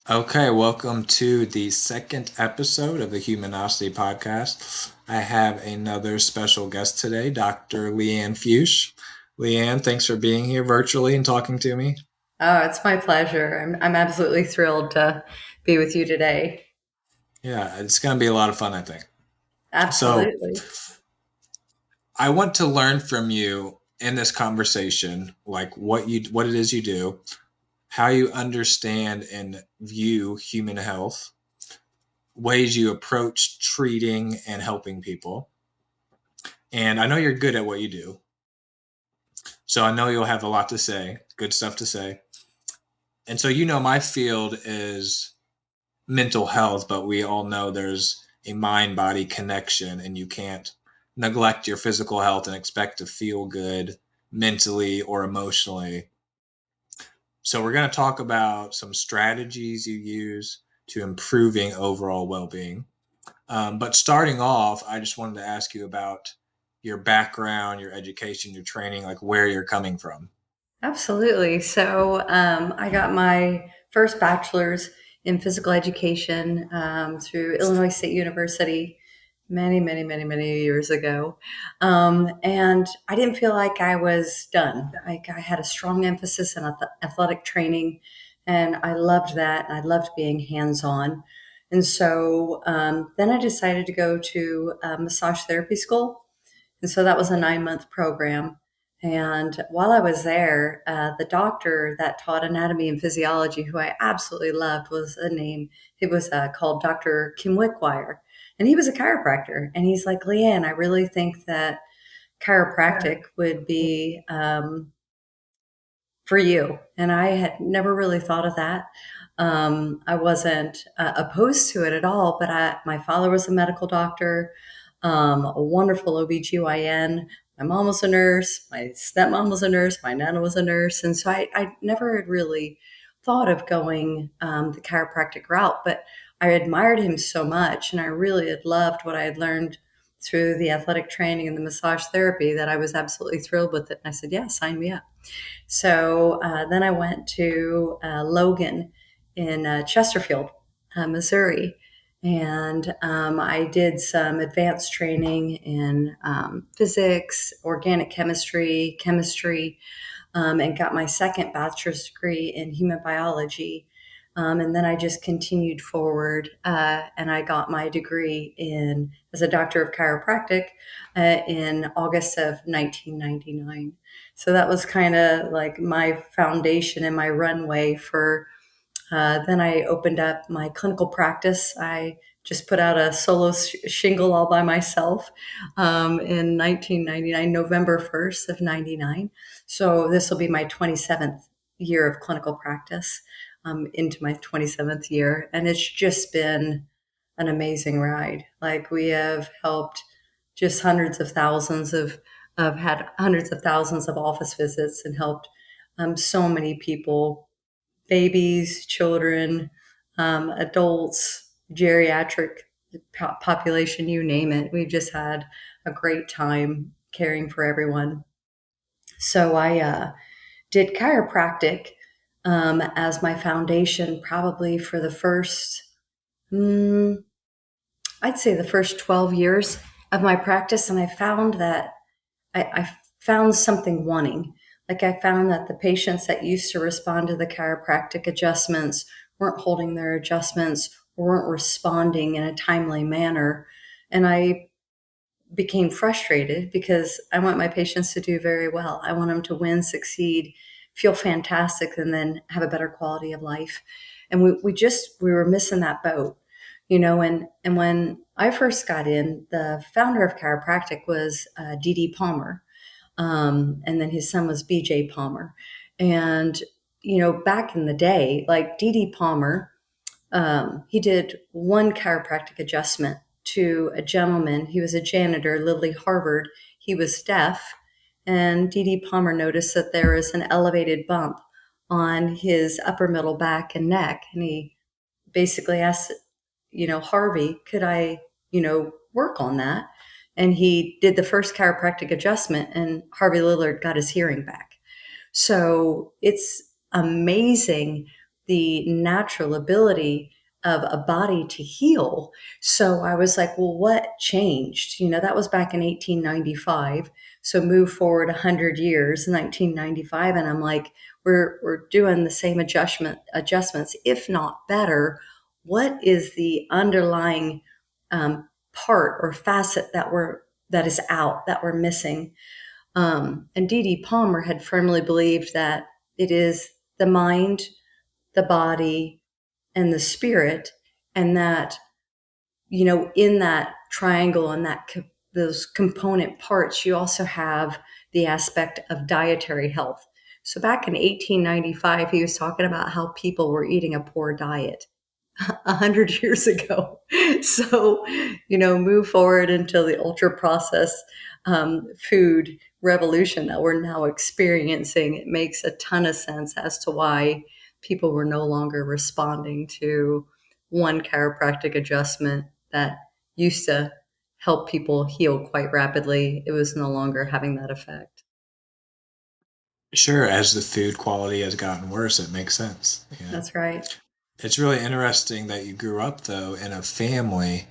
Okay, welcome to the second episode of the Humanosity podcast. I have another special guest today, Dr. Leanne Fuchs. Leanne, thanks for being here virtually and talking to me. Oh, it's my pleasure. I'm absolutely thrilled to be with you today. Yeah, it's going to be a lot of fun, I think. So, Absolutely. I want to learn from you in this conversation, like what it is you do, how you understand and view human health, ways you approach treating and helping people. And I know you're good at what you do. So I know you'll have a lot to say, good stuff to say. And so, my field is mental health, but we all know there's a mind body connection, and you can't neglect your physical health and expect to feel good mentally or emotionally. So, we're going to talk about some strategies you use to improving overall well being. But starting off, I just wanted to ask you about your background, your education, your training, like where you're coming from. Absolutely. I got my first bachelor's in physical education through Illinois State University many years ago. And I didn't feel like I was done. Like I had a strong emphasis on athletic training, and I loved that. I loved being hands on. Then I decided to go to massage therapy school. And so that was a 9-month program. And while I was there, the doctor that taught anatomy and physiology, who I absolutely loved, it was called Dr. Kim Wickwire. And he was a chiropractor. And he's like, Leanne, I really think that chiropractic would be for you. And I had never really thought of that. I wasn't opposed to it at all, but my father was a medical doctor, a wonderful OBGYN. My mom was a nurse, my stepmom was a nurse, my nana was a nurse. And so I never had really thought of going the chiropractic route, but I admired him so much and I really had loved what I had learned through the athletic training and the massage therapy that I was absolutely thrilled with it. And I said, yeah, sign me up. Then I went to Logan in Chesterfield, Missouri, and I did some advanced training in physics, organic chemistry, and got my second bachelor's degree in human biology. And then I just continued forward, and I got my degree in as a doctor of chiropractic in August of 1999. So that was kind of like my foundation and my runway for. Then I opened up my clinical practice. I just put out a solo shingle all by myself in 1999, November 1st of 99. So this will be my 27th year of clinical practice, into my 27th year. And it's just been an amazing ride. Like we have helped just had hundreds of thousands of office visits and helped so many people, babies, children, adults, geriatric population, you name it. We've just had a great time caring for everyone. So I did chiropractic as my foundation probably for the first, mm, I'd say the first 12 years of my practice. And I found that I found something wanting. Like I found that the patients that used to respond to the chiropractic adjustments weren't holding their adjustments or weren't responding in a timely manner. And I became frustrated because I want my patients to do very well. I want them to win, succeed, feel fantastic, and then have a better quality of life. And we were missing that boat, and when I first got in, the founder of chiropractic was D.D. Palmer, and then his son was B.J. Palmer. And back in the day, like D.D. Palmer, he did one chiropractic adjustment to a gentleman. He was a janitor, Lily Harvard. He was deaf, and D.D. Palmer noticed that there was an elevated bump on his upper middle back and neck, and he basically asked, Harvey, could I, work on that? And he did the first chiropractic adjustment, and Harvey Lillard got his hearing back. So it's amazing the natural ability of a body to heal. So I was like, well, what changed? That was back in 1895. So move forward 100 years, 1995, and I'm like, we're doing the same adjustments, if not better. What is the underlying part or facet that is out, that we're missing? And D.D. Palmer had firmly believed that it is the mind, the body, and the spirit, and that, in that triangle and those component parts, you also have the aspect of dietary health. So back in 1895, he was talking about how people were eating a poor diet. 100 years ago. So, move forward until the ultra processed food revolution that we're now experiencing. It makes a ton of sense as to why people were no longer responding to one chiropractic adjustment that used to help people heal quite rapidly. It was no longer having that effect. Sure, as the food quality has gotten worse, it makes sense. Yeah. That's right. It's really interesting that you grew up, though, in a family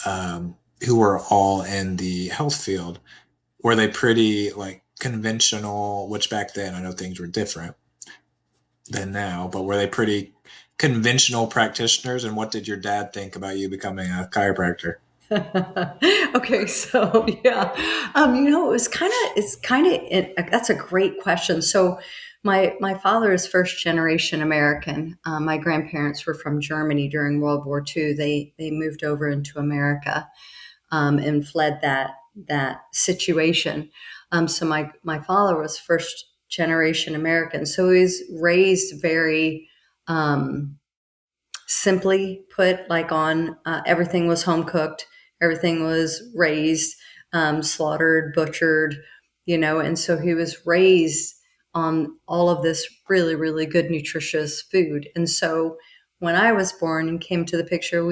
who were all in the health field. Were they pretty like conventional, which back then I know things were different than now, but were they pretty conventional practitioners? And what did your dad think about you becoming a chiropractor? Okay, so yeah, that's a great question. So my father is first generation American. My grandparents were from Germany during World War II. They moved over into America and fled that situation. So my father was first generation American. So he was raised very simply put, like on everything was home cooked, everything was raised, slaughtered, butchered, and so he was raised on all of this really, really good, nutritious food. And so when I was born and came to the picture,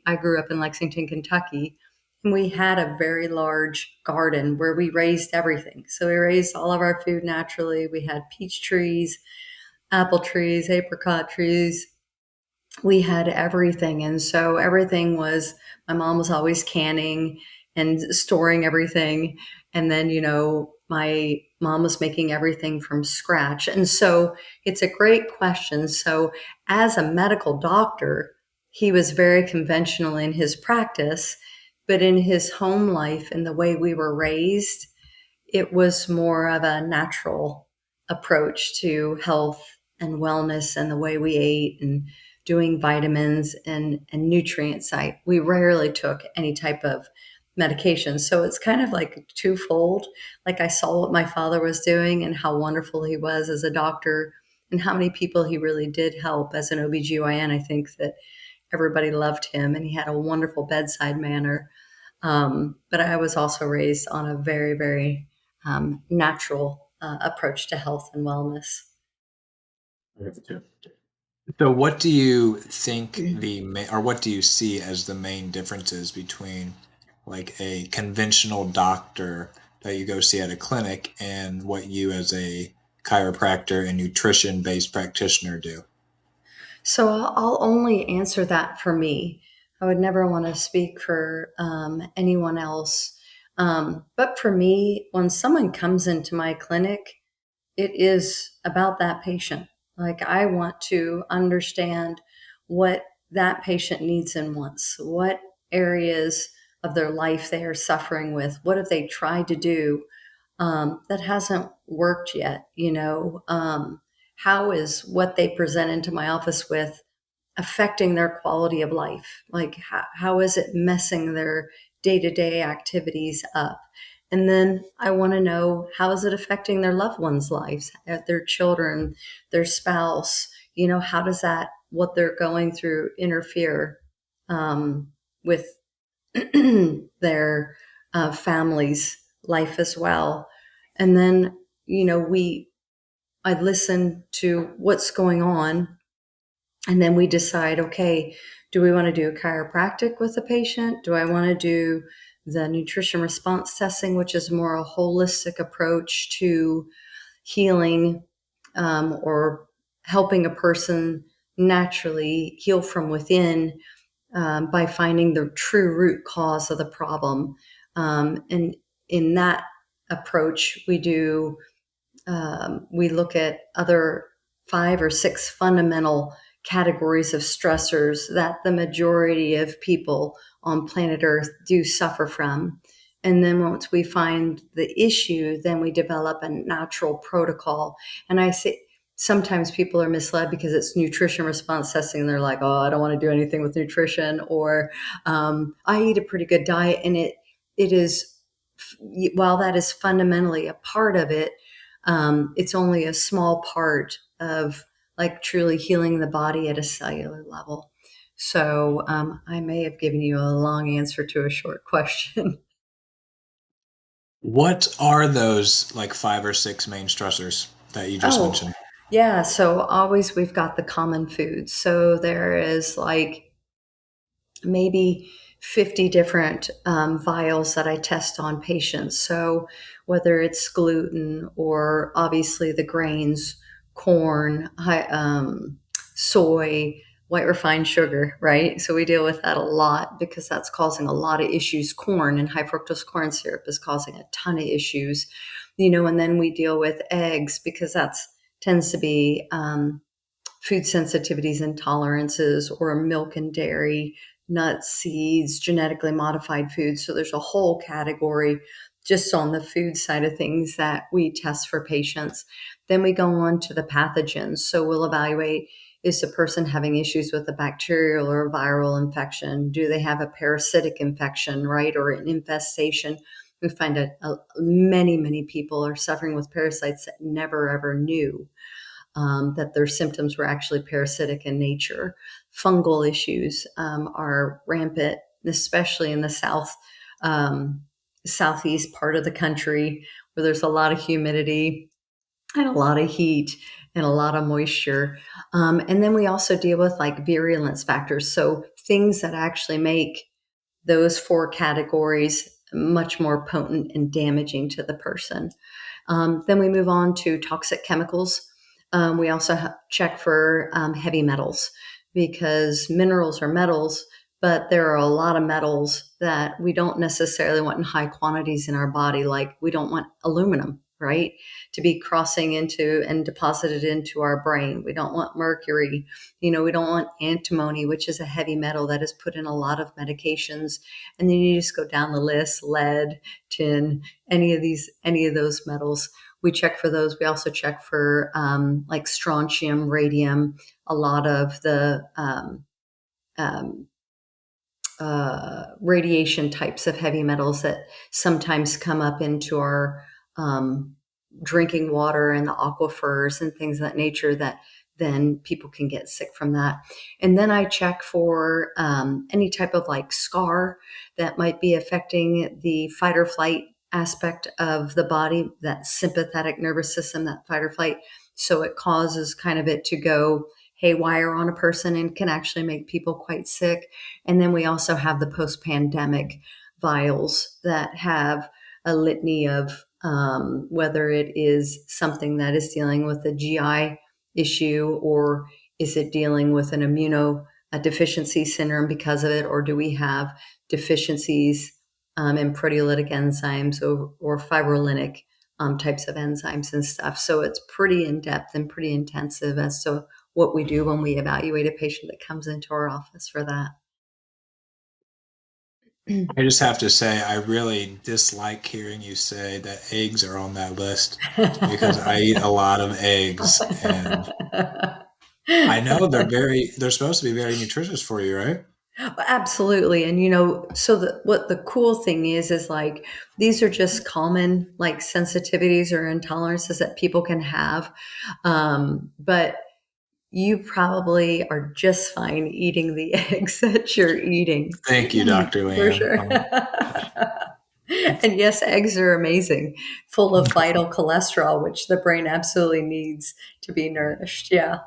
I grew up in Lexington, Kentucky, and we had a very large garden where we raised everything. So we raised all of our food naturally. We had peach trees, apple trees, apricot trees, we had everything. And so everything was, my mom was always canning and storing everything. And then, my mom was making everything from scratch. And so it's a great question. So as a medical doctor, he was very conventional in his practice, but in his home life and the way we were raised, it was more of a natural approach to health and wellness and the way we ate and doing vitamins and nutrients. We rarely took any type of medication. So it's kind of like twofold. Like I saw what my father was doing and how wonderful he was as a doctor and how many people he really did help as an OBGYN. I think that everybody loved him and he had a wonderful bedside manner. But I was also raised on a very, very natural approach to health and wellness. So, what do you think or what do you see as the main differences between like a conventional doctor that you go see at a clinic and what you as a chiropractor and nutrition based practitioner do? So I'll only answer that for me. I would never want to speak for anyone else. But for me, when someone comes into my clinic, it is about that patient. Like I want to understand what that patient needs and wants, what areas of their life they are suffering with, what have they tried to do that hasn't worked yet, how is what they present into my office with affecting their quality of life? Like, how is it messing their day to day activities up? And then I want to know, how is it affecting their loved ones' lives, their children, their spouse? How does what they're going through, interfere with their family's life as well? And then, I listen to what's going on, and then we decide, okay, do we want to do chiropractic with the patient? Do I want to do the nutrition response testing, which is more a holistic approach to healing or helping a person naturally heal from within by finding the true root cause of the problem. And in that approach, we look at other 5 or 6 fundamental categories of stressors that the majority of people on planet Earth do suffer from. And then once we find the issue, then we develop a natural protocol. And I say sometimes people are misled because it's nutrition response testing and they're like, oh, I don't want to do anything with nutrition, or I eat a pretty good diet. And it is, while that is fundamentally a part of it, it's only a small part of like truly healing the body at a cellular level. So I may have given you a long answer to a short question. What are those like 5 or 6 main stressors that you just Oh, mentioned? yeah. So always we've got the common foods. So there is like maybe 50 different vials that I test on patients. So whether it's gluten or obviously the grains, corn, soy, white refined sugar, right? So we deal with that a lot because that's causing a lot of issues. Corn and high fructose corn syrup is causing a ton of issues, and then we deal with eggs because that's tends to be food sensitivities, intolerances, or milk and dairy, nuts, seeds, genetically modified foods. So there's a whole category just on the food side of things that we test for patients. Then we go on to the pathogens. So we'll evaluate, is the person having issues with a bacterial or a viral infection? Do they have a parasitic infection, right? Or an infestation? We find that many, many people are suffering with parasites that never ever knew that their symptoms were actually parasitic in nature. Fungal issues are rampant, especially in the southeast part of the country where there's a lot of humidity and a lot of heat and a lot of moisture. And then we also deal with like virulence factors. So things that actually make those 4 categories much more potent and damaging to the person. Then we move on to toxic chemicals. We also check for heavy metals because minerals are metals, but there are a lot of metals that we don't necessarily want in high quantities in our body. Like we don't want aluminum, right, to be crossing into and deposited into our brain. We don't want mercury. We don't want antimony, which is a heavy metal that is put in a lot of medications. And then you just go down the list: lead, tin, any of those metals. We check for those. We also check for like strontium, radium, a lot of the um, radiation types of heavy metals that sometimes come up into our drinking water and the aquifers and things of that nature, that then people can get sick from that. And then I check for any type of like scar that might be affecting the fight or flight aspect of the body, that sympathetic nervous system, that fight or flight. So it causes kind of it to go haywire on a person and can actually make people quite sick. And then we also have the post-pandemic vials that have a litany of whether it is something that is dealing with a GI issue, or is it dealing with an deficiency syndrome because of it, or do we have deficiencies in proteolytic enzymes or fibrinolytic types of enzymes and stuff. So it's pretty in-depth and pretty intensive as to what we do when we evaluate a patient that comes into our office for that. I just have to say, I really dislike hearing you say that eggs are on that list because I eat a lot of eggs and I know they're supposed to be very nutritious for you, right? Absolutely. And so what the cool thing is like these are just common like sensitivities or intolerances that people can have. But you probably are just fine eating the eggs that you're eating. Thank you, Dr. For Leanne. sure. And yes, eggs are amazing, full of vital cholesterol, which the brain absolutely needs to be nourished. Yeah.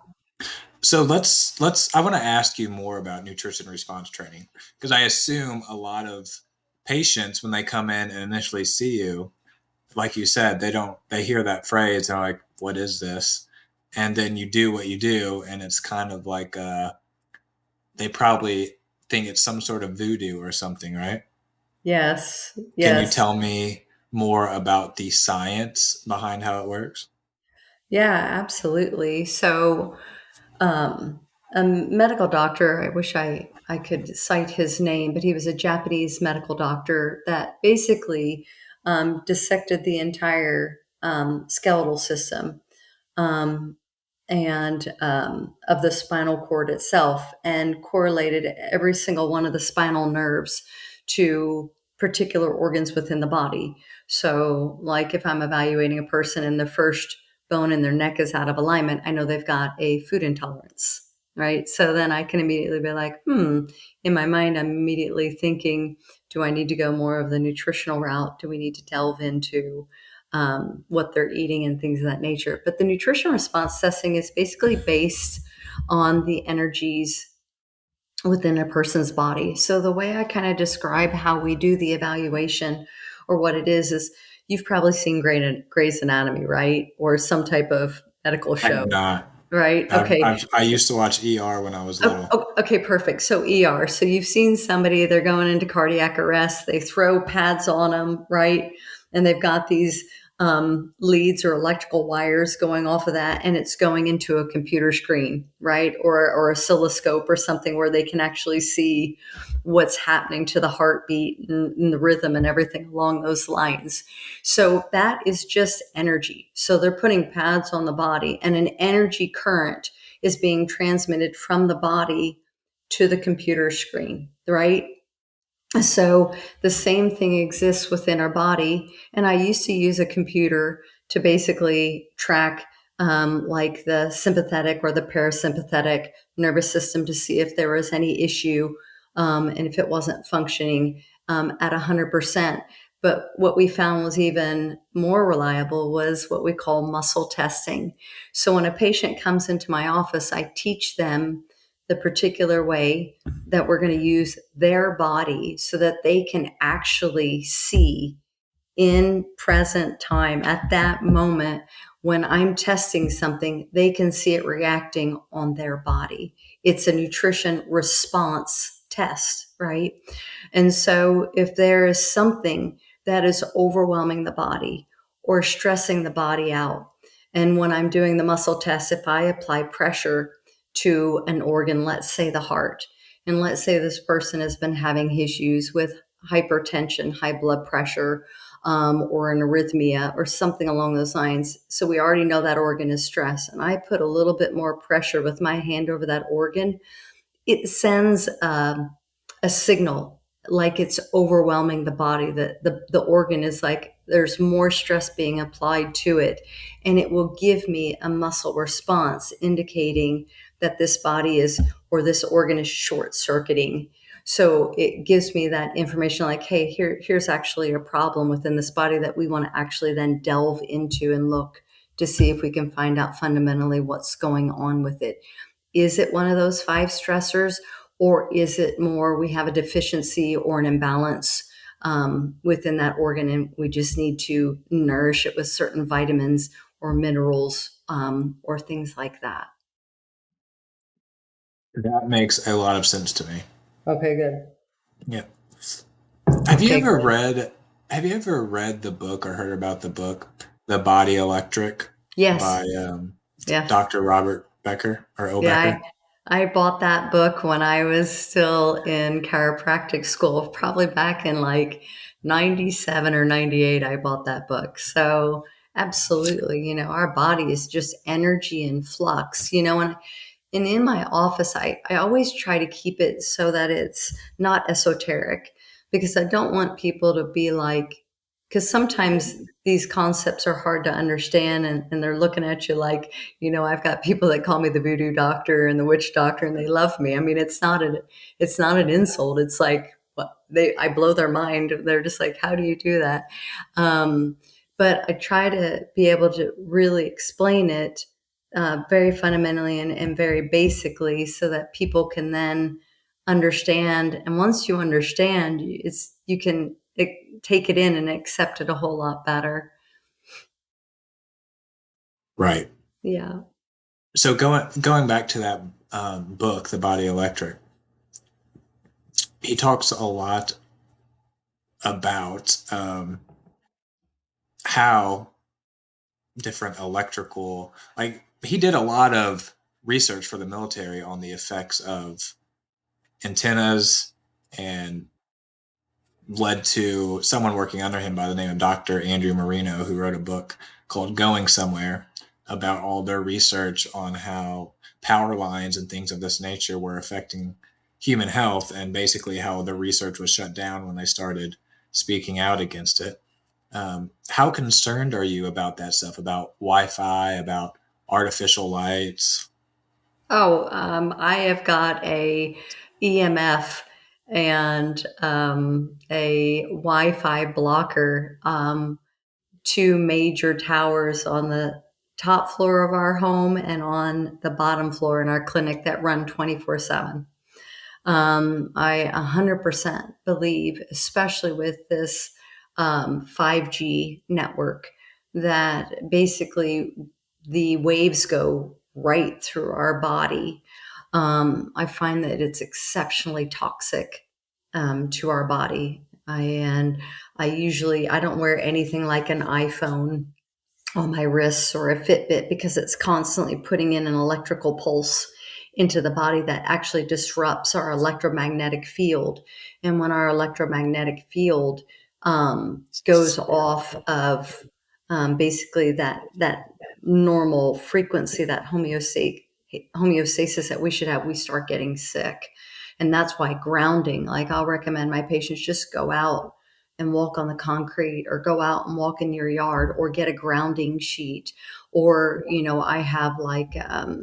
So I want to ask you more about nutrition response training because I assume a lot of patients when they come in and initially see you, like you said, they hear that phrase and they're like, what is this? and then you do what you do, and it's kind of like they probably think it's some sort of voodoo or something, right? Yes, Can you yes. tell me more about the science behind how it works? Yeah, absolutely. So, um, a medical doctor, I wish I could cite his name, but he was a Japanese medical doctor that basically dissected the entire skeletal system. Um, and of the spinal cord itself and correlated every single one of the spinal nerves to particular organs within the body. So, like if I'm evaluating a person and the first bone in their neck is out of alignment, I know they've got a food intolerance, right? So then I can immediately be like, in my mind, I'm immediately thinking, do I need to go more of the nutritional route? Do we need to delve into what they're eating and things of that nature? But the nutrition response testing is basically based on the energies within a person's body. So the way I kind of describe how we do the evaluation or what it is you've probably seen Grey's Anatomy, right? Or some type of medical I have show, not. right? Okay. I used to watch ER when I was Oh, little. oh, okay, perfect. So ER. So you've seen somebody, they're going into cardiac arrest. They throw pads on them, right? And they've got these leads or electrical wires going off of that, and it's going into a computer screen, right? Or oscilloscope or something where they can actually see what's happening to the heartbeat and the rhythm and everything along those lines. So that is just energy. So they're putting pads on the body, and an energy current is being transmitted from the body to the computer screen, right? So the same thing exists within our body. And I used to use a computer to basically track like the sympathetic or the parasympathetic nervous system to see if there was any issue and if it wasn't functioning at 100%. But what we found was even more reliable was what we call muscle testing. So when a patient comes into my office, I teach them the particular way that we're going to use their body so that they can actually see in present time at that moment when I'm testing something, they can see it reacting on their body. It's a nutrition response test, right? And so if there is something that is overwhelming the body or stressing the body out, and when I'm doing the muscle test, if I apply pressure to an organ, let's say the heart, and let's say this person has been having issues with hypertension, high blood pressure, or an arrhythmia or something along those lines. So we already know that organ is stressed. And I put a little bit more pressure with my hand over that organ. It sends a signal like it's overwhelming the body, that the organ is like there's more stress being applied to it. And it will give me a muscle response indicating that this body is, or this organ is short circuiting. So it gives me that information like, hey, here's actually a problem within this body that we want to actually then delve into and look to see if we can find out fundamentally what's going on with it. Is it one of those five stressors, or is it more we have a deficiency or an imbalance within that organ, and we just need to nourish it with certain vitamins or minerals or things like that? That makes a lot of sense to me. Okay, good. Yeah. Have you Okay, ever great. read have you ever read the book or heard about the book The Body Electric Yes. by Yeah. Dr. Robert Becker or O. Yeah. Becker? I bought that book when I was still in chiropractic school, probably back in like 97 or 98. I bought that book. So, absolutely, our body is just energy in flux, and in my office, I always try to keep it so that it's not esoteric because I don't want people to be like, because sometimes these concepts are hard to understand and they're looking at you like, I've got people that call me the voodoo doctor and the witch doctor and they love me. I mean, it's not an insult. It's like, what I blow their mind. They're just like, how do you do that? Um, but I try to be able to really explain it very fundamentally and very basically so that people can then understand. And once you understand, you can take it in and accept it a whole lot better. Right. Yeah. So going back to that book, The Body Electric, he talks a lot about how different electrical, like he did a lot of research for the military on the effects of antennas, and led to someone working under him by the name of Dr. Andrew Marino, who wrote a book called Going Somewhere about all their research on how power lines and things of this nature were affecting human health, and basically how the research was shut down when they started speaking out against it. How concerned are you about that stuff, about Wi-Fi, about artificial lights? Oh, I have got a EMF and a Wi-Fi blocker, two major towers on the top floor of our home and on the bottom floor in our clinic that run 24/7. I 100% believe, especially with this 5G network, that basically the waves go right through our body. I find that it's exceptionally toxic to our body. I don't wear anything like an iPhone on my wrists or a Fitbit because it's constantly putting in an electrical pulse into the body that actually disrupts our electromagnetic field. And when our electromagnetic field goes off of basically that normal frequency, that homeostasis that we should have, we start getting sick. And that's why grounding, like I'll recommend my patients just go out and walk on the concrete, or go out and walk in your yard, or get a grounding sheet. Or, I have like, I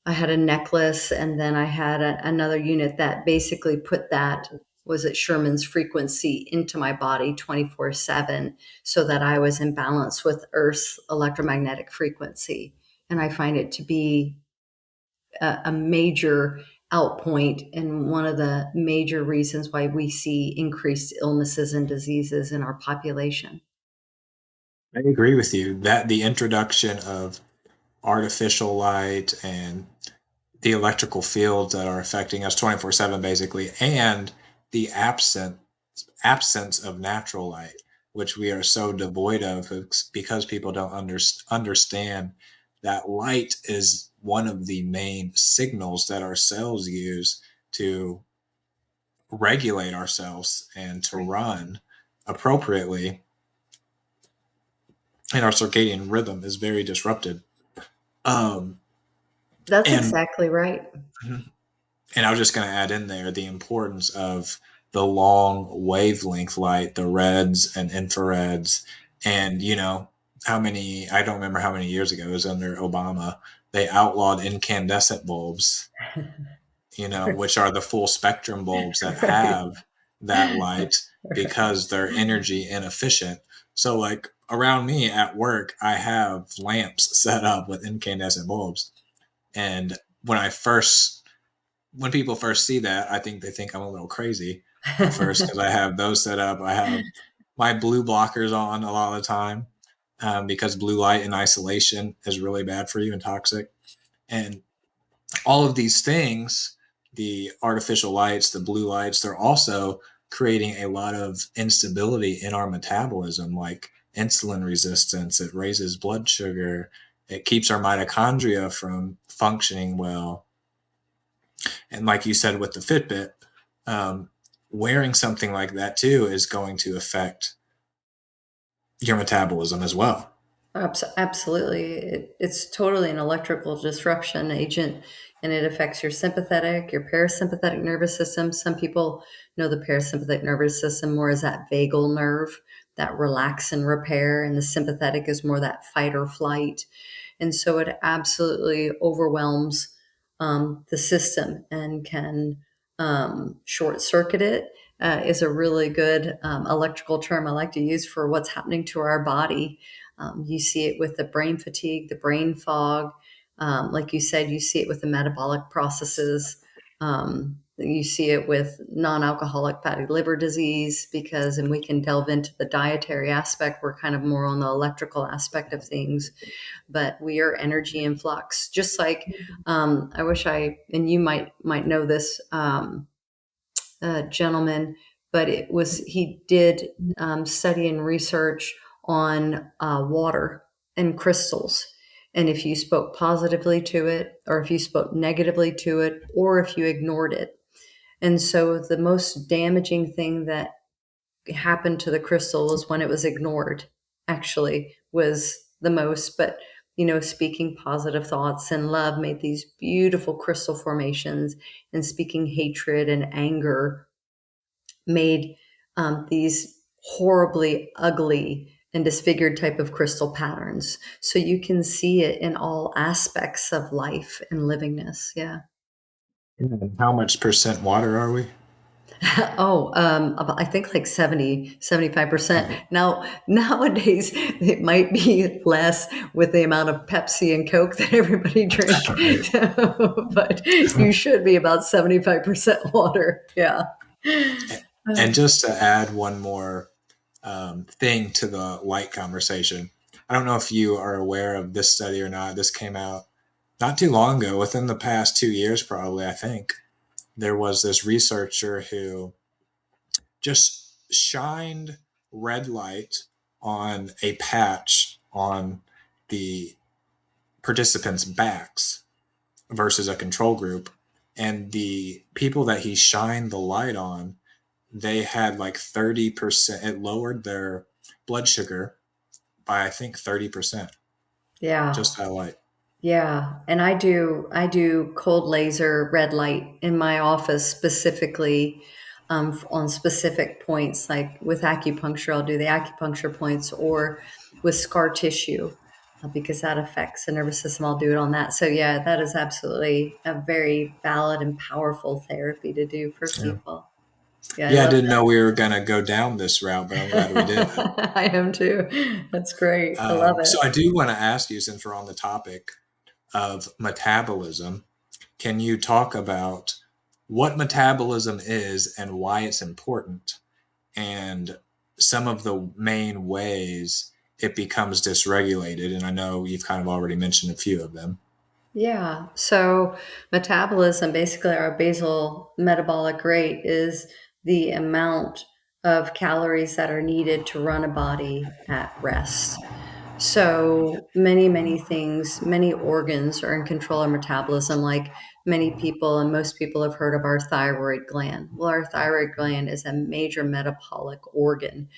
had a necklace, and then I had another unit that basically put that, was it Sherman's frequency, into my body 24/7, so that I was in balance with Earth's electromagnetic frequency. And I find it to be a major outpoint, and one of the major reasons why we see increased illnesses and diseases in our population. I agree with you that the introduction of artificial light and the electrical fields that are affecting us 24/7 basically, and the absence of natural light, which we are so devoid of because people don't understand that light is one of the main signals that our cells use to regulate ourselves and to Right. run appropriately, and our circadian rhythm is very disrupted. Um, That's and exactly right. And I was just going to add in there the importance of the long wavelength light, the reds and infrareds. And, how many, I don't remember how many years ago, it was under Obama, they outlawed incandescent bulbs, which are the full spectrum bulbs that Right. have that light Right. because they're energy inefficient. So, like around me at work, I have lamps set up with incandescent bulbs. And when I first when people first see that, I think they think I'm a little crazy at first because I have those set up. I have my blue blockers on a lot of the time, because blue light in isolation is really bad for you and toxic. And all of these things, the artificial lights, the blue lights, they're also creating a lot of instability in our metabolism, like insulin resistance. It raises blood sugar. It keeps our mitochondria from functioning well. And like you said with the Fitbit, um, wearing something like that too is going to affect your metabolism as well. Absolutely. It's totally an electrical disruption agent, and it affects your sympathetic, your parasympathetic nervous system. Some people know the parasympathetic nervous system more as that vagal nerve, that relax and repair, and the sympathetic is more that fight or flight. And so it absolutely overwhelms the system and can short circuit it. Is a really good electrical term I like to use for what's happening to our body. You see it with the brain fatigue, the brain fog. Like you said, you see it with the metabolic processes. You see it with non-alcoholic fatty liver disease and we can delve into the dietary aspect. We're kind of more on the electrical aspect of things, but we are energy in flux. Just like I wish and you might know this gentleman, but he did study and research on water and crystals. And if you spoke positively to it, or if you spoke negatively to it, or if you ignored it. And so the most damaging thing that happened to the crystal was when it was ignored, actually, was the most. But, speaking positive thoughts and love made these beautiful crystal formations, and speaking hatred and anger made these horribly ugly and disfigured type of crystal patterns. So you can see it in all aspects of life and livingness. Yeah. And how much percent water are we? I think like 75%. Now, nowadays, it might be less with the amount of Pepsi and Coke that everybody drink, Right. but you should be about 75% water. Yeah. And just to add one more thing to the light conversation, I don't know if you are aware of this study or not. This came out not too long ago, within the past 2 years, probably, I think. There was this researcher who just shined red light on a patch on the participants' backs versus a control group. And the people that he shined the light on, they had like 30%. It lowered their blood sugar by, I think, 30%. Yeah. Just that light. Yeah, and I do cold laser red light in my office specifically on specific points. Like with acupuncture, I'll do the acupuncture points, or with scar tissue because that affects the nervous system. I'll do it on that. So yeah, that is absolutely a very valid and powerful therapy to do for Yeah. people. Yeah, I Yeah, I love didn't know we were going to go down this route, but I'm glad we did. that. I am too. That's great. I love it. So I do want to ask you, since we're on the topic of metabolism, can you talk about what metabolism is and why it's important, and some of the main ways it becomes dysregulated? And I know you've kind of already mentioned a few of them. Yeah. So metabolism, basically our basal metabolic rate, is the amount of calories that are needed to run a body at rest. So many things, many organs are in control of metabolism. Like many people and most people have heard of our thyroid gland. Well, our thyroid gland is a major metabolic organ.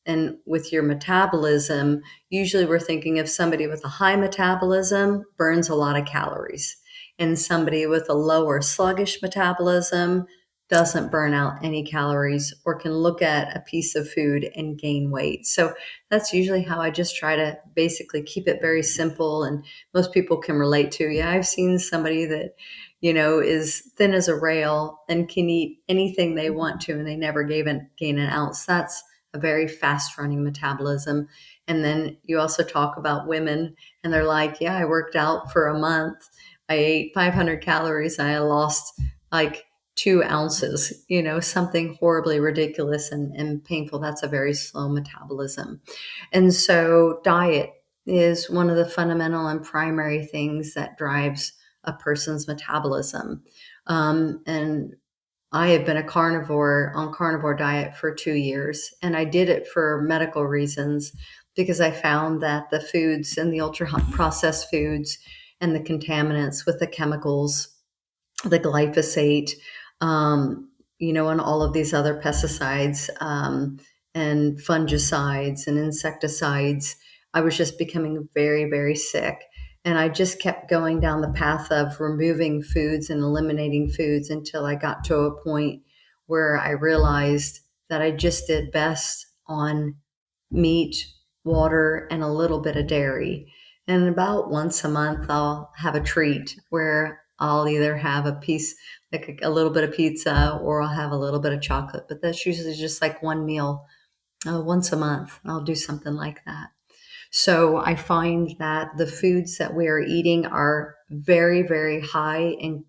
And with your metabolism, usually we're thinking of somebody with a high metabolism burns a lot of calories, and somebody with a lower sluggish metabolism doesn't burn out any calories or can look at a piece of food and gain weight. So that's usually how I just try to basically keep it very simple and most people can relate to. Yeah, I've seen somebody that, is thin as a rail and can eat anything they want to and they never gain an ounce. That's a very fast running metabolism. And then you also talk about women and they're like, yeah, I worked out for a month. I ate 500 calories and I lost like 2 ounces, something horribly ridiculous and painful. That's a very slow metabolism. And so diet is one of the fundamental and primary things that drives a person's metabolism. And I have been a carnivore on carnivore diet for 2 years, and I did it for medical reasons because I found that the foods and the ultra processed foods and the contaminants with the chemicals, the glyphosate, and all of these other pesticides and fungicides and insecticides, I was just becoming very, very sick. And I just kept going down the path of removing foods and eliminating foods until I got to a point where I realized that I just did best on meat, water, and a little bit of dairy. And about once a month, I'll have a treat where I'll either have a piece, like a little bit of pizza, or I'll have a little bit of chocolate. But that's usually just like one meal once a month. I'll do something like that. So I find that the foods that we are eating are very, very high in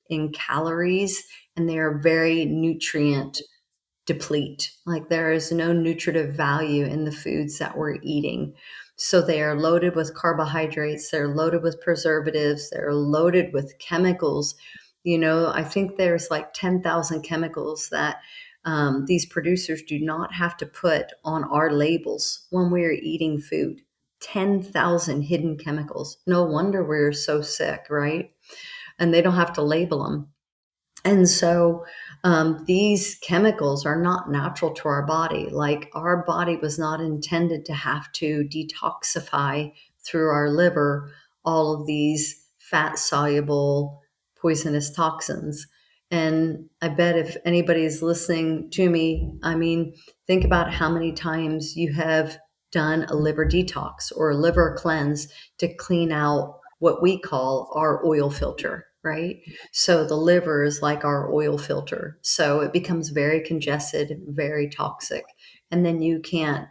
in calories, and they are very nutrient deplete. Like there is no nutritive value in the foods that we're eating. So they are loaded with carbohydrates, they're loaded with preservatives, they're loaded with chemicals. I think there's like 10,000 chemicals that these producers do not have to put on our labels when we're eating food. 10,000 hidden chemicals. No wonder we're so sick, right? And they don't have to label them. And so these chemicals are not natural to our body. Like our body was not intended to have to detoxify through our liver all of these fat soluble poisonous toxins. And I bet if anybody's listening to me, I mean, think about how many times you have done a liver detox or a liver cleanse to clean out what we call our oil filter, right? So the liver is like our oil filter. So it becomes very congested, very toxic. And then you can't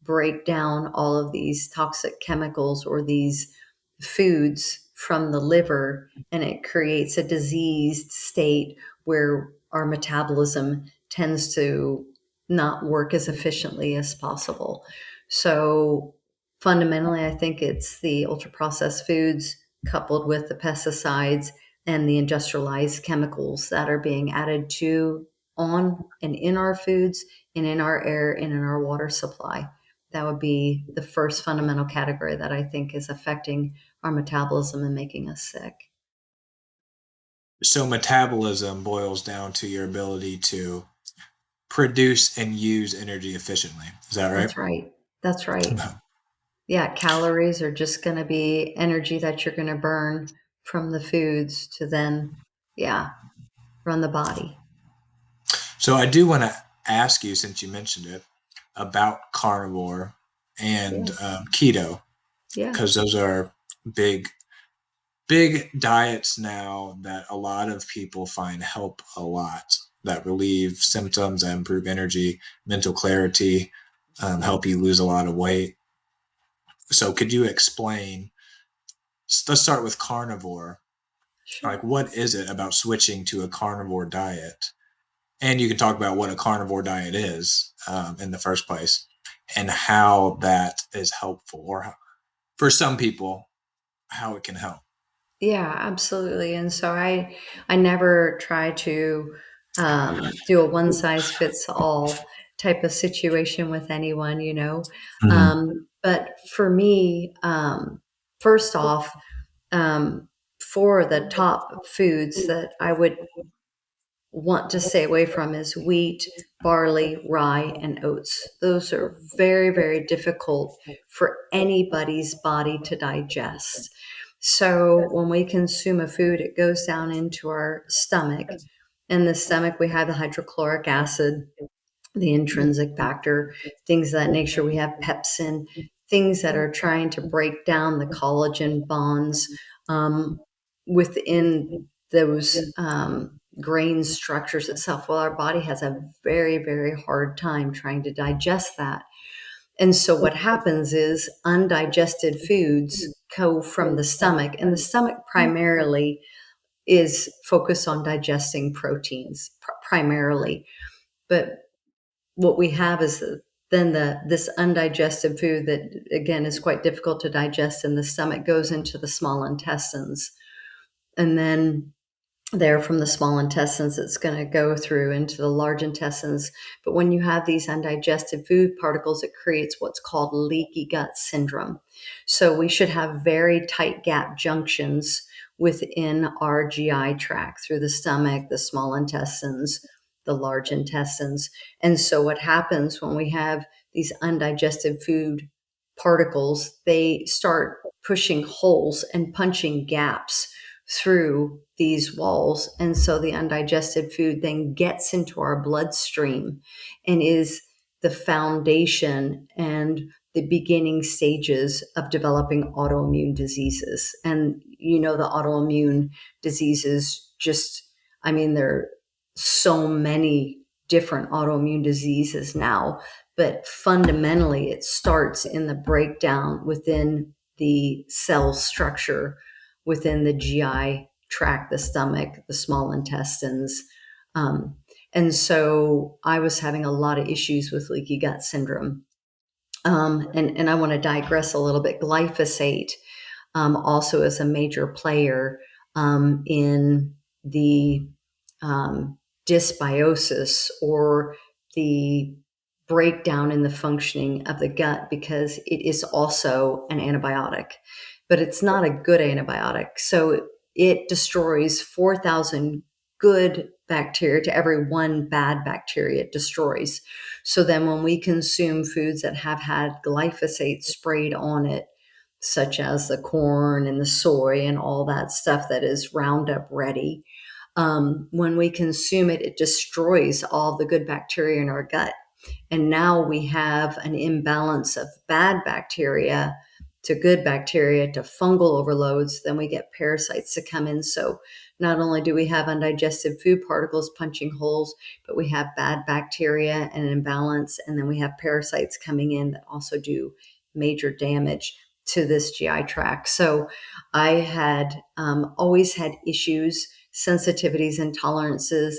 break down all of these toxic chemicals or these foods from the liver, and it creates a diseased state where our metabolism tends to not work as efficiently as possible. So fundamentally, I think it's the ultra processed foods coupled with the pesticides and the industrialized chemicals that are being added to, on, and in our foods and in our air and in our water supply. That would be the first fundamental category that I think is affecting our metabolism and making us sick. So metabolism boils down to your ability to produce and use energy efficiently. Is that right? That's right. That's right. Yeah, calories are just going to be energy that you're going to burn from the foods to then, yeah, run the body. So I do want to ask you, since you mentioned it, about carnivore and Yeah. keto, Yeah. because those are big, big diets now that a lot of people find help a lot, that relieve symptoms, that improve energy, mental clarity, help you lose a lot of weight. So could you explain? Let's start with carnivore. Sure. Like, what is it about switching to a carnivore diet? And you can talk about what a carnivore diet is in the first place, and how that is helpful, or how, for some people, how it can help. Yeah, absolutely. And so I never try to do a one size fits all type of situation with anyone. Mm-hmm. But for me, first off, for the top foods that I would want to stay away from is wheat, barley, rye, and oats. Those are very, very difficult for anybody's body to digest. So when we consume a food, it goes down into our stomach. In the stomach, we have the hydrochloric acid, the intrinsic factor, things of that nature. We have pepsin, things that are trying to break down the collagen bonds within those grain structures itself. Well, our body has a very, very hard time trying to digest that. And so what happens is undigested foods go from the stomach, and the stomach primarily is focused on digesting proteins primarily. But what we have is then this undigested food that again is quite difficult to digest in the stomach goes into the small intestines, and then there from the small intestines it's going to go through into the large intestines. But when you have these undigested food particles, it creates what's called leaky gut syndrome. So we should have very tight gap junctions within our GI tract through the stomach, the small intestines, the large intestines. And so what happens when we have these undigested food particles, they start pushing holes and punching gaps through these walls. And so the undigested food then gets into our bloodstream and is the foundation and the beginning stages of developing autoimmune diseases. And the autoimmune diseases just, I mean, there are so many different autoimmune diseases now, but fundamentally it starts in the breakdown within the cell structure within the GI tract, the stomach, the small intestines. Um, and so I was having a lot of issues with leaky gut syndrome. And I want to digress a little bit. Glyphosate also is a major player in the um, dysbiosis, or the breakdown in the functioning of the gut, because it is also an antibiotic, but it's not a good antibiotic. So it destroys 4,000 good bacteria to every one bad bacteria it destroys. So then when we consume foods that have had glyphosate sprayed on it, such as the corn and the soy and all that stuff that is Roundup ready, when we consume it, it destroys all the good bacteria in our gut. And now we have an imbalance of bad bacteria to good bacteria to fungal overloads. Then we get parasites to come in. So not only do we have undigested food particles punching holes, but we have bad bacteria and an imbalance. And then we have parasites coming in that also do major damage to this GI tract. So I had always had issues, sensitivities, intolerances,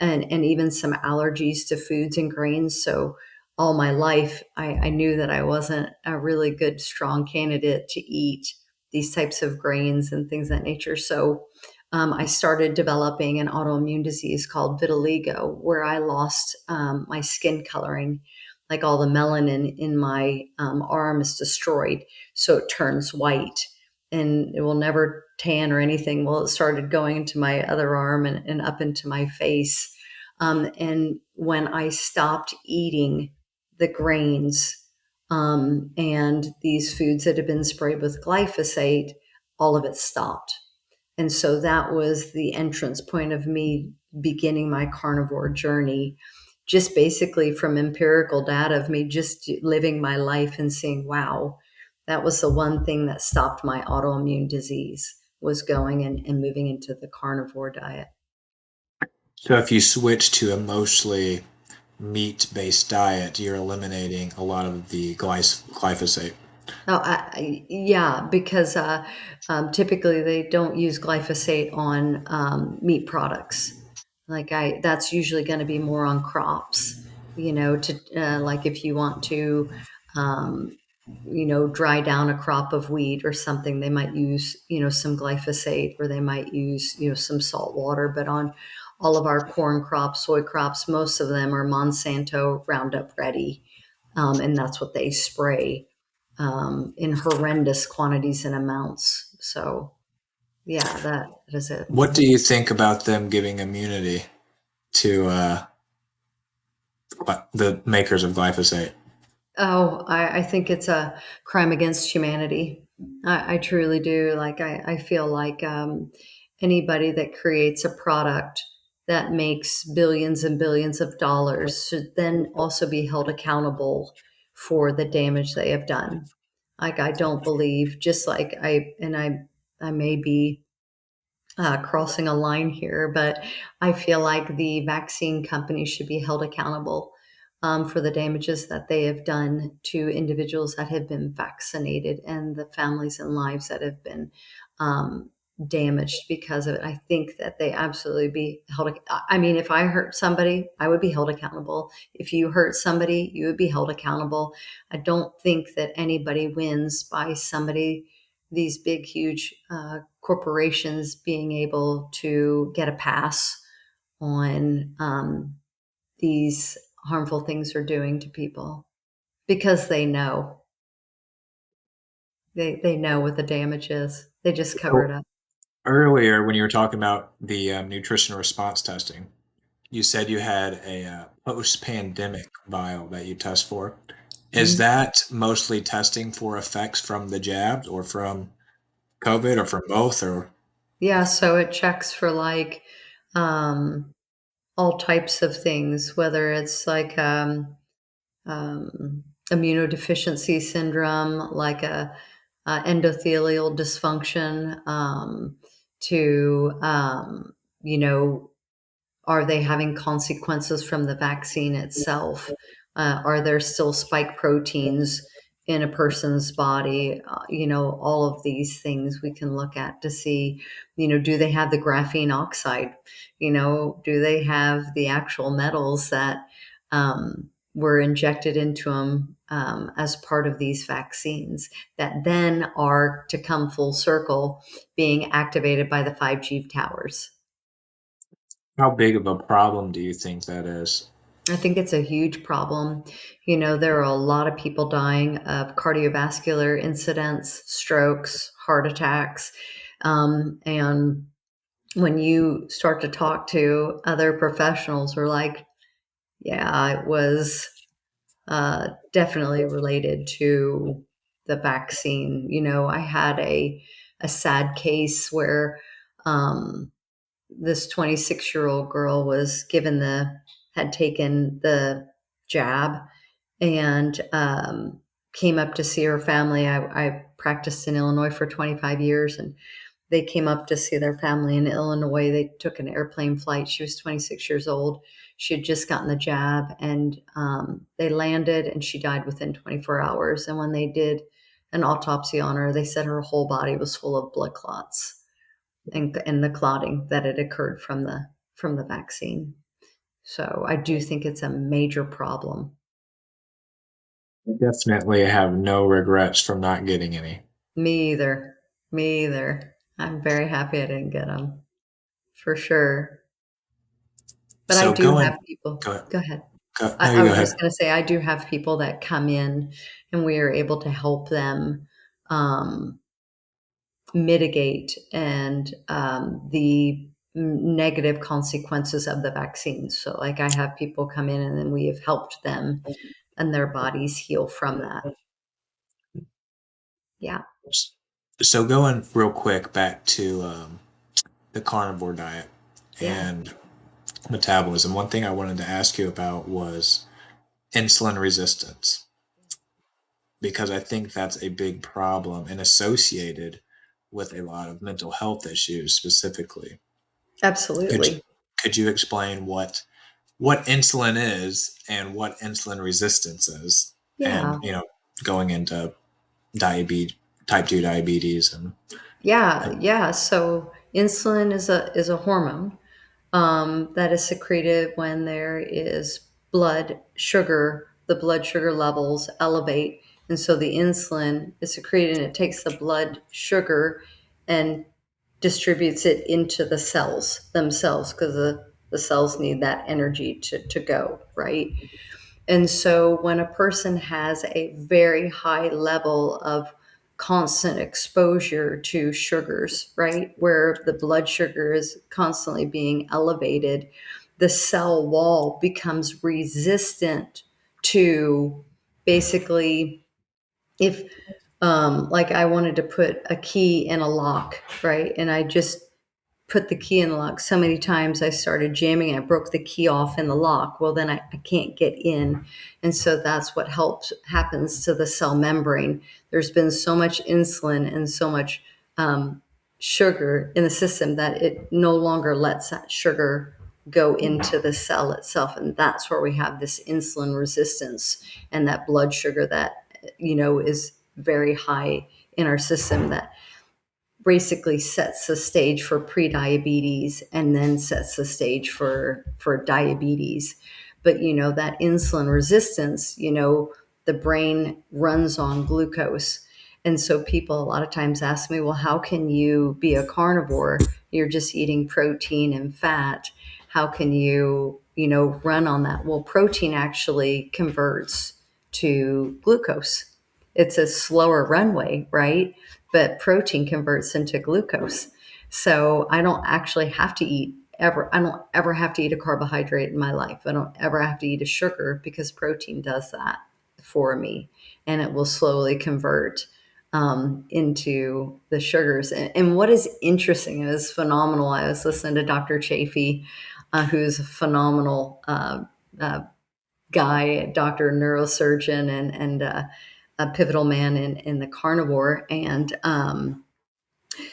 and even some allergies to foods and grains. So all my life, I knew that I wasn't a really good, strong candidate to eat these types of grains and things of that nature. So I started developing an autoimmune disease called vitiligo, where I lost my skin coloring. Like all the melanin in my arm is destroyed, so it turns white, and it will never tan or anything. Well, it started going into my other arm and up into my face. And when I stopped eating the grains and these foods that had been sprayed with glyphosate, all of it stopped. And so that was the entrance point of me beginning my carnivore journey, just basically from empirical data of me just living my life and seeing, wow, that was the one thing that stopped my autoimmune disease, was going and moving into the carnivore diet. So if you switch to a mostly meat-based diet, you're eliminating a lot of the glyphosate. Oh, yeah, because typically they don't use glyphosate on meat products. That's usually going to be more on crops. To like if you want to, um, dry down a crop of wheat or something, they might use some glyphosate, or they might use some salt water. But on all of our corn crops, soy crops, most of them are Monsanto Roundup Ready, and that's what they spray in horrendous quantities and amounts. So, yeah, that is it. What do you think about them giving immunity to the makers of glyphosate? Oh, I think it's a crime against humanity. I truly do. I feel like anybody that creates a product that makes billions and billions of dollars should then also be held accountable for the damage they have done. Like, I don't believe, just like I may be crossing a line here, but I feel like the vaccine companies should be held accountable for the damages that they have done to individuals that have been vaccinated, and the families and lives that have been um, damaged because of it. I think that they absolutely be held. I mean, if I hurt somebody, I would be held accountable. If you hurt somebody, you would be held accountable. I don't think that anybody wins by somebody, these big, huge corporations, being able to get a pass on these harmful things they're doing to people, because they know what the damage is. They just cover it So up. earlier, when you were talking about the nutrition response testing, you said you had a post-pandemic vial that you test for. Is Mhm. that mostly testing for effects from the jabs or from COVID or from both? Or Yeah, so it checks for um, all types of things, whether it's um, immunodeficiency syndrome, like a endothelial dysfunction, to you know are they having consequences from the vaccine itself? Are there still spike proteins in a person's body. All of these things we can look at to see, do they have the graphene oxide? Do they have the actual metals that were injected into them as part of these vaccines that then are, to come full circle, being activated by the 5G towers? How big of a problem do you think that is? I think it's a huge problem. There are a lot of people dying of cardiovascular incidents, strokes, heart attacks. And when you start to talk to other professionals, who are like, yeah, it was definitely related to the vaccine. I had a sad case where this 26-year-old girl had taken the jab and came up to see her family. I practiced in Illinois for 25 years, and they came up to see their family in Illinois. They took an airplane flight. She was 26 years old. She had just gotten the jab, and they landed, and she died within 24 hours. And when they did an autopsy on her, they said her whole body was full of blood clots and the clotting that had occurred from the vaccine. So I do think it's a major problem. I definitely have no regrets from not getting any. Me either. Me either. I'm very happy I didn't get them, for sure. But I So do going, have people. go ahead. Go ahead. No, I you go was ahead. just going to say, I do have people that come in, and we are able to help them um, mitigate and the negative consequences of the vaccines. So, like, I have people come in, and then we have helped them and their bodies heal from that. Yeah. So going real quick back to the carnivore diet Yeah. and metabolism. One thing I wanted to ask you about was insulin resistance, because I think that's a big problem and associated with a lot of mental health issues specifically. Could you, Absolutely. could you explain what insulin is and what insulin resistance is, and Yeah. going into diabetes, type 2 diabetes, Yeah. and Yeah. So insulin is a hormone that is secreted when there is blood sugar. The blood sugar levels elevate, and so the insulin is secreted, and it takes the blood sugar and distributes it into the cells themselves, because the cells need that energy to go, right? And so when a person has a very high level of constant exposure to sugars, right, where the blood sugar is constantly being elevated, the cell wall becomes resistant to, basically, if like I wanted to put a key in a lock, right, and I just put the key in the lock so many times, I started jamming it. I broke the key off in the lock. Well, then I can't get in. And so that's what happens to the cell membrane. There's been so much insulin and so much sugar in the system that it no longer lets that sugar go into the cell itself. And that's where we have this insulin resistance and that blood sugar that, is very high in our system, that basically sets the stage for pre-diabetes and then sets the stage for diabetes. But that insulin resistance, the brain runs on glucose. And so people a lot of times ask me, well, how can you be a carnivore? You're just eating protein and fat. How can you, run on that? Well, protein actually converts to glucose. It's a slower runway, right? But protein converts into glucose. So I don't actually have to eat ever. I don't ever have to eat a carbohydrate in my life. I don't ever have to eat a sugar, because protein does that for me, and it will slowly convert into the sugars. And what is interesting, it was phenomenal. I was listening to Dr. Chafee, who's a phenomenal guy, doctor, neurosurgeon, and a pivotal man in the carnivore. And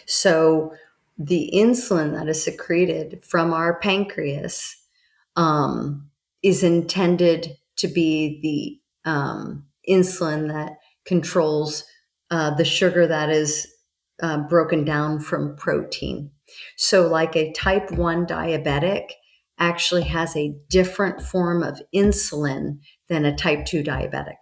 so the insulin that is secreted from our pancreas is intended to be the insulin that controls the sugar that is broken down from protein. So, like a type 1 diabetic actually has a different form of insulin than a type 2 diabetic,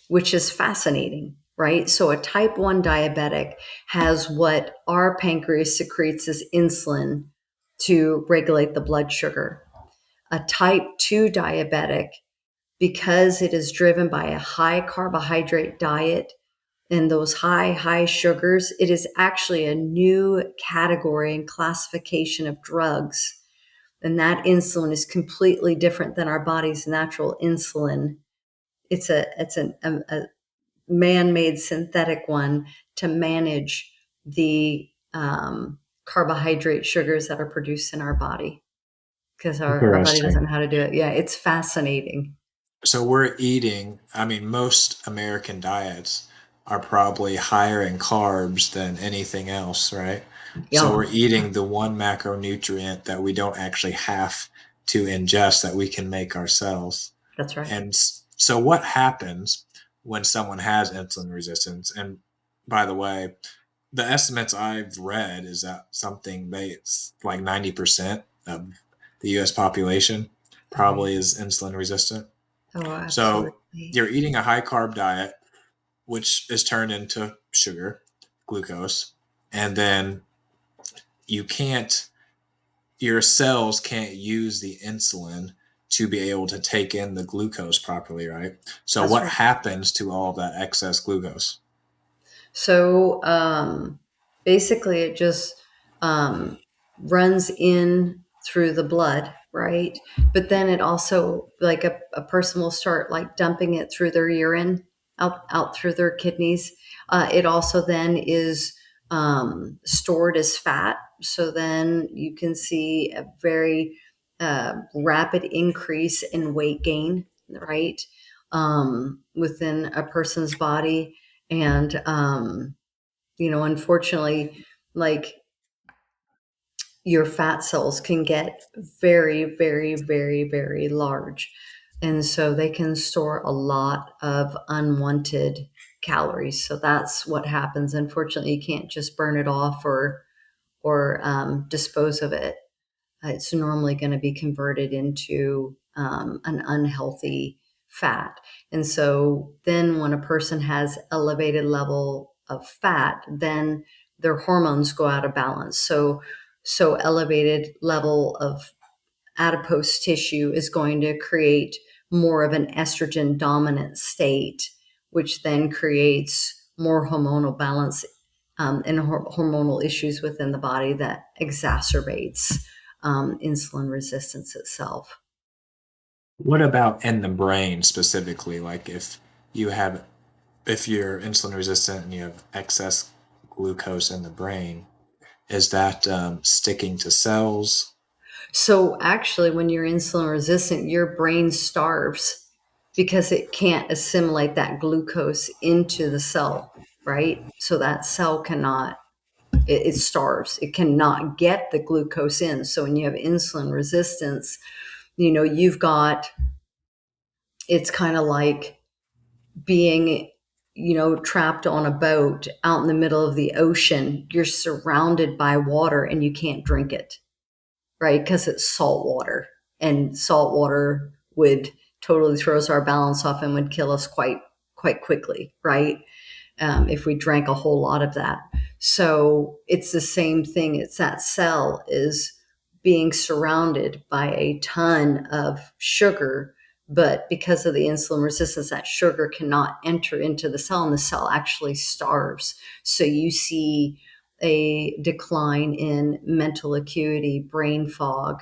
which is fascinating, right? So, a type 1 diabetic has what our pancreas secretes as insulin to regulate the blood sugar. A type 2 diabetic, because it is driven by a high carbohydrate diet and those high sugars, it is actually a new category and classification of drugs. And that insulin is completely different than our body's natural insulin. It's a man-made synthetic one to manage the carbohydrate sugars that are produced in our body, because our body doesn't Interesting. know how to do it. Yeah, it's fascinating. So we're eating, I mean, most American diets are probably higher in carbs than anything else, right? So Yeah, we're eating the one macronutrient that we don't actually have to ingest that we can make ourselves. that's right. And so what happens when someone has insulin resistance? And by the way, the estimates I've read is that something they it's like 90% of the US population Right. probably is insulin resistant. Oh, So absolutely. you're eating a high carb diet, which is turned into sugar, glucose, and then you can't, your cells can't use the insulin to be able to take in the glucose properly, right? So That's what right. happens to all of that excess glucose? So basically, it just um, runs in through the blood, right? But then it also, like a person will start like dumping it through their urine, out through their kidneys. It also then is stored as fat. So then you can see a very rapid increase in weight gain, right? Within a person's body. And unfortunately, like, your fat cells can get very large, and so they can store a lot of unwanted calories. So that's what happens. Unfortunately, you can't just burn it off or dispose of it. It's normally going to be converted into an unhealthy fat. And so then when a person has elevated level of fat, then their hormones go out of balance. So elevated level of adipose tissue is going to create more of an estrogen dominant state, which then creates more hormonal balance and hormonal issues within the body that exacerbates insulin resistance itself. What about in the brain specifically? Like if you're insulin resistant and you have excess glucose in the brain, is that sticking to cells? So actually, when you're insulin resistant, your brain starves because it can't assimilate that glucose into the cell, right? So that cell cannot, it starves. It cannot get the glucose in. So when you have insulin resistance, you've got, it's kind of like being, trapped on a boat out in the middle of the ocean. You're surrounded by water and you can't drink it, right? Because it's salt water, and salt water would totally throws our balance off and would kill us quite quickly, right? If we drank a whole lot of that. So it's the same thing. It's that cell is being surrounded by a ton of sugar, but because of the insulin resistance, that sugar cannot enter into the cell, and the cell actually starves. So you see a decline in mental acuity, brain fog,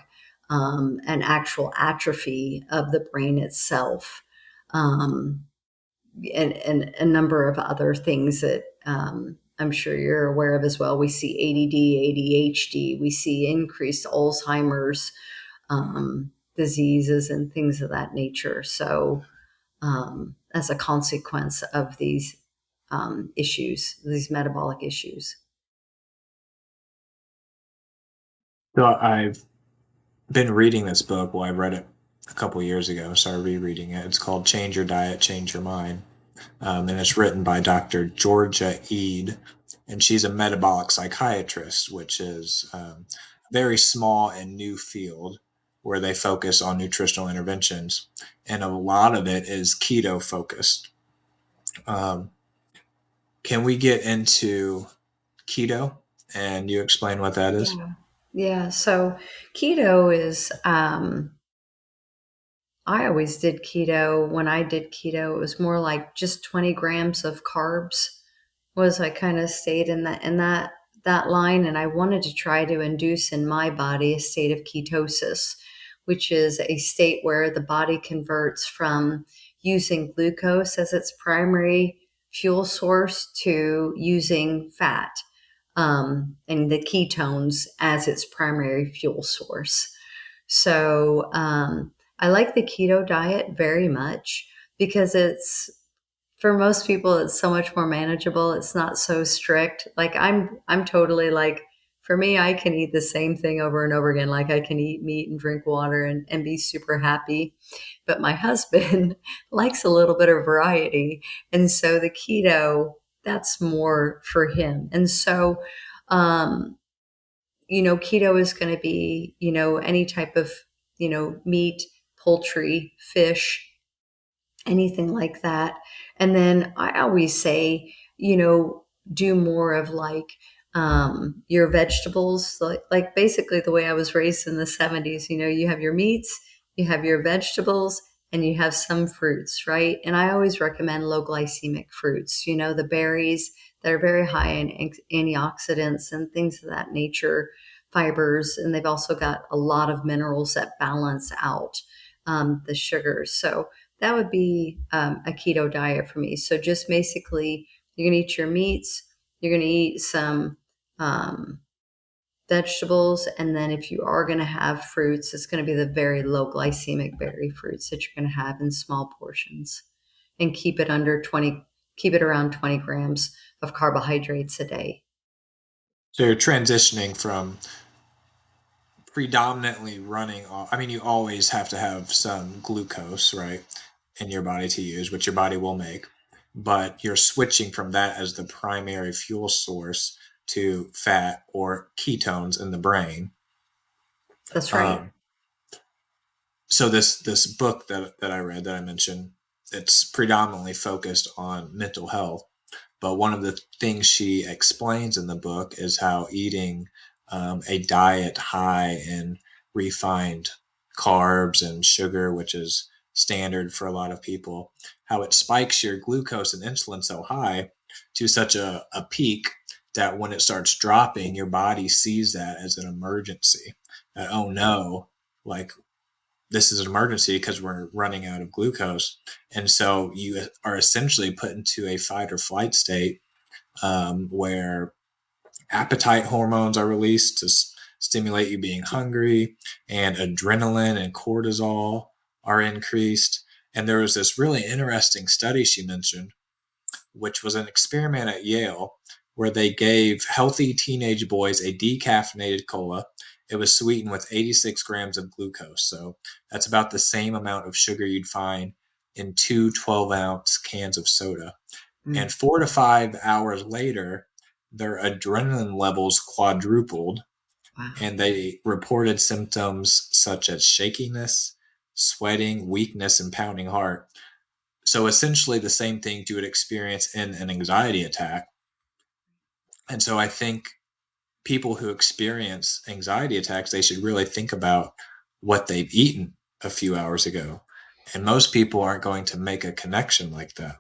and actual atrophy of the brain itself. Um, and a number of other things that I'm sure you're aware of as well. We see ADD, ADHD, we see increased Alzheimer's diseases and things of that nature. So, as a consequence of these issues, these metabolic issues. So I've been reading this book. Well, I read it a couple years ago, started rereading it. It's called Change Your Diet, Change Your Mind. and it's written by Dr. Georgia Ede, and she's a metabolic psychiatrist, which is a very small and new field where they focus on nutritional interventions, and a lot of it is keto focused. Um, can we get into keto and you explain what that is? Yeah. Yeah. So keto is, I always did keto. When I did keto, it was more like just 20 grams of carbs was I kind of stayed in that line, and I wanted to try to induce in my body a state of ketosis, which is a state where the body converts from using glucose as its primary fuel source to using fat, and the ketones as its primary fuel source. So I like the keto diet very much because it's, for most people, it's so much more manageable. It's not so strict. Like I'm totally like, for me, I can eat the same thing over and over again. Like I can eat meat and drink water and be super happy. But my husband likes a little bit of variety. And so the keto, that's more for him. And so, um, keto is going to be, any type of, meat, poultry, fish, anything like that. And then I always say, do more of like your vegetables, like basically the way I was raised in the 70s. You have your meats, you have your vegetables, and you have some fruits, right? And I always recommend low glycemic fruits, the berries that are very high in antioxidants and things of that nature, fibers, and they've also got a lot of minerals that balance out the sugars. So that would be a keto diet for me. So just basically, you're going to eat your meats, you're going to eat some um, vegetables, and then if you are going to have fruits, it's going to be the very low glycemic berry fruits that you're going to have in small portions, and keep it around 20 grams of carbohydrates a day. So you're transitioning from predominantly running off. I mean, you always have to have some glucose, right, in your body to use, which your body will make. But you're switching from that as the primary fuel source to fat or ketones in the brain. That's right. Um, so this book that I read that I mentioned, it's predominantly focused on mental health. But one of the things she explains in the book is how eating a diet high in refined carbs and sugar, which is standard for a lot of people, how it spikes your glucose and insulin so high to such a peak that when it starts dropping, your body sees that as an emergency. That, oh no, like this is an emergency because we're running out of glucose. And so you are essentially put into a fight or flight state where appetite hormones are released to stimulate you being hungry, and adrenaline and cortisol are increased. And there was this really interesting study she mentioned, which was an experiment at Yale where they gave healthy teenage boys a decaffeinated cola. It was sweetened with 86 grams of glucose. So that's about the same amount of sugar you'd find in two 12-ounce cans of soda. Mm, And 4 to 5 hours later, their adrenaline levels quadrupled, wow. and they reported symptoms such as shakiness, sweating, weakness, and pounding heart. So essentially the same thing you would experience in an anxiety attack. And so I think people who experience anxiety attacks, they should really think about what they've eaten a few hours ago. And most people aren't going to make a connection like that.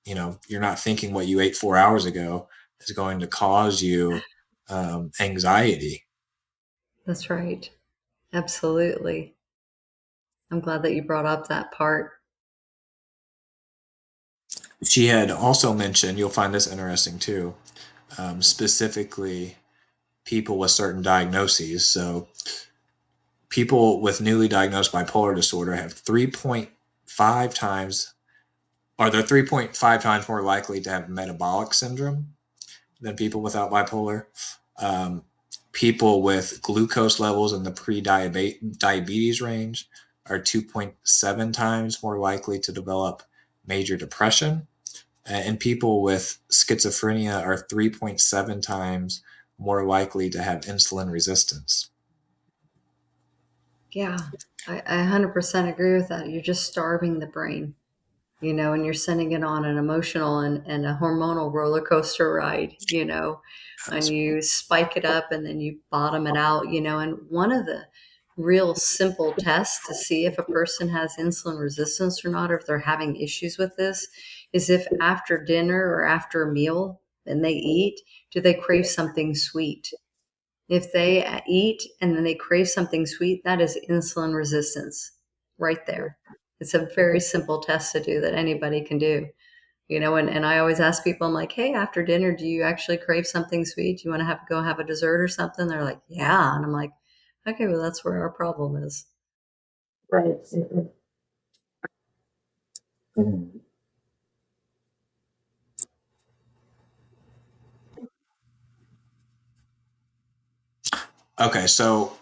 You're not thinking what you ate 4 hours ago is going to cause you anxiety. That's right. Absolutely. I'm glad that you brought up that part. She had also mentioned, you'll find this interesting too, specifically people with certain diagnoses. So people with newly diagnosed bipolar disorder have 3.5 times, or they're 3.5 times more likely to have metabolic syndrome than people without bipolar. Um, People with glucose levels in the pre-diabetes range are 2.7 times more likely to develop major depression. And people with schizophrenia are 3.7 times more likely to have insulin resistance. Yeah, I 100% agree with that. You're just starving the brain, and you're sending it on an emotional and a hormonal roller coaster ride, and you spike it up and then you bottom it out, and one of the real simple tests to see if a person has insulin resistance or not, or if they're having issues with this, is if after dinner or after a meal and they eat, do they crave something sweet? If they eat and then they crave something sweet, that is insulin resistance right there. It's a very simple test to do that anybody can do. And I always ask people, I'm like, hey, after dinner, do you actually crave something sweet? Do you want to go have a dessert or something? They're like, yeah. And I'm like, okay, well, that's where our problem is. Right. Mm-hmm. Okay, so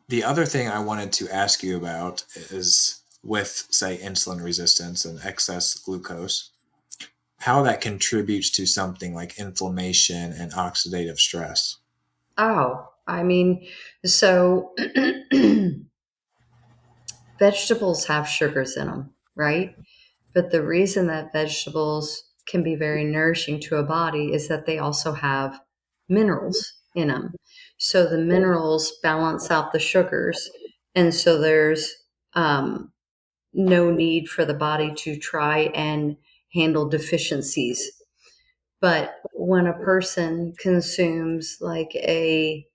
the other thing I wanted to ask you about is with, say, insulin resistance and excess glucose, how that contributes to something like inflammation and oxidative stress. Oh, I mean, so vegetables have sugars in them, right? But the reason that vegetables can be very nourishing to a body is that they also have minerals in them. So the minerals balance out the sugars. And so there's no need for the body to try and handle deficiencies. But when a person consumes like a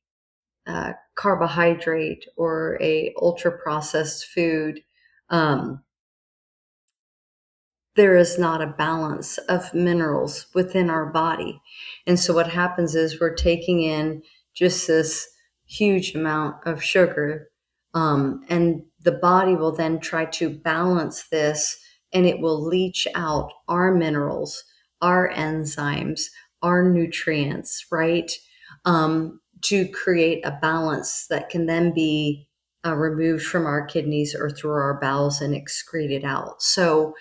carbohydrate or a ultra processed food, um, there is not a balance of minerals within our body. And so what happens is we're taking in just this huge amount of sugar. And the body will then try to balance this, and it will leach out our minerals, our enzymes, our nutrients, right? To create a balance that can then be removed from our kidneys or through our bowels and excreted out. So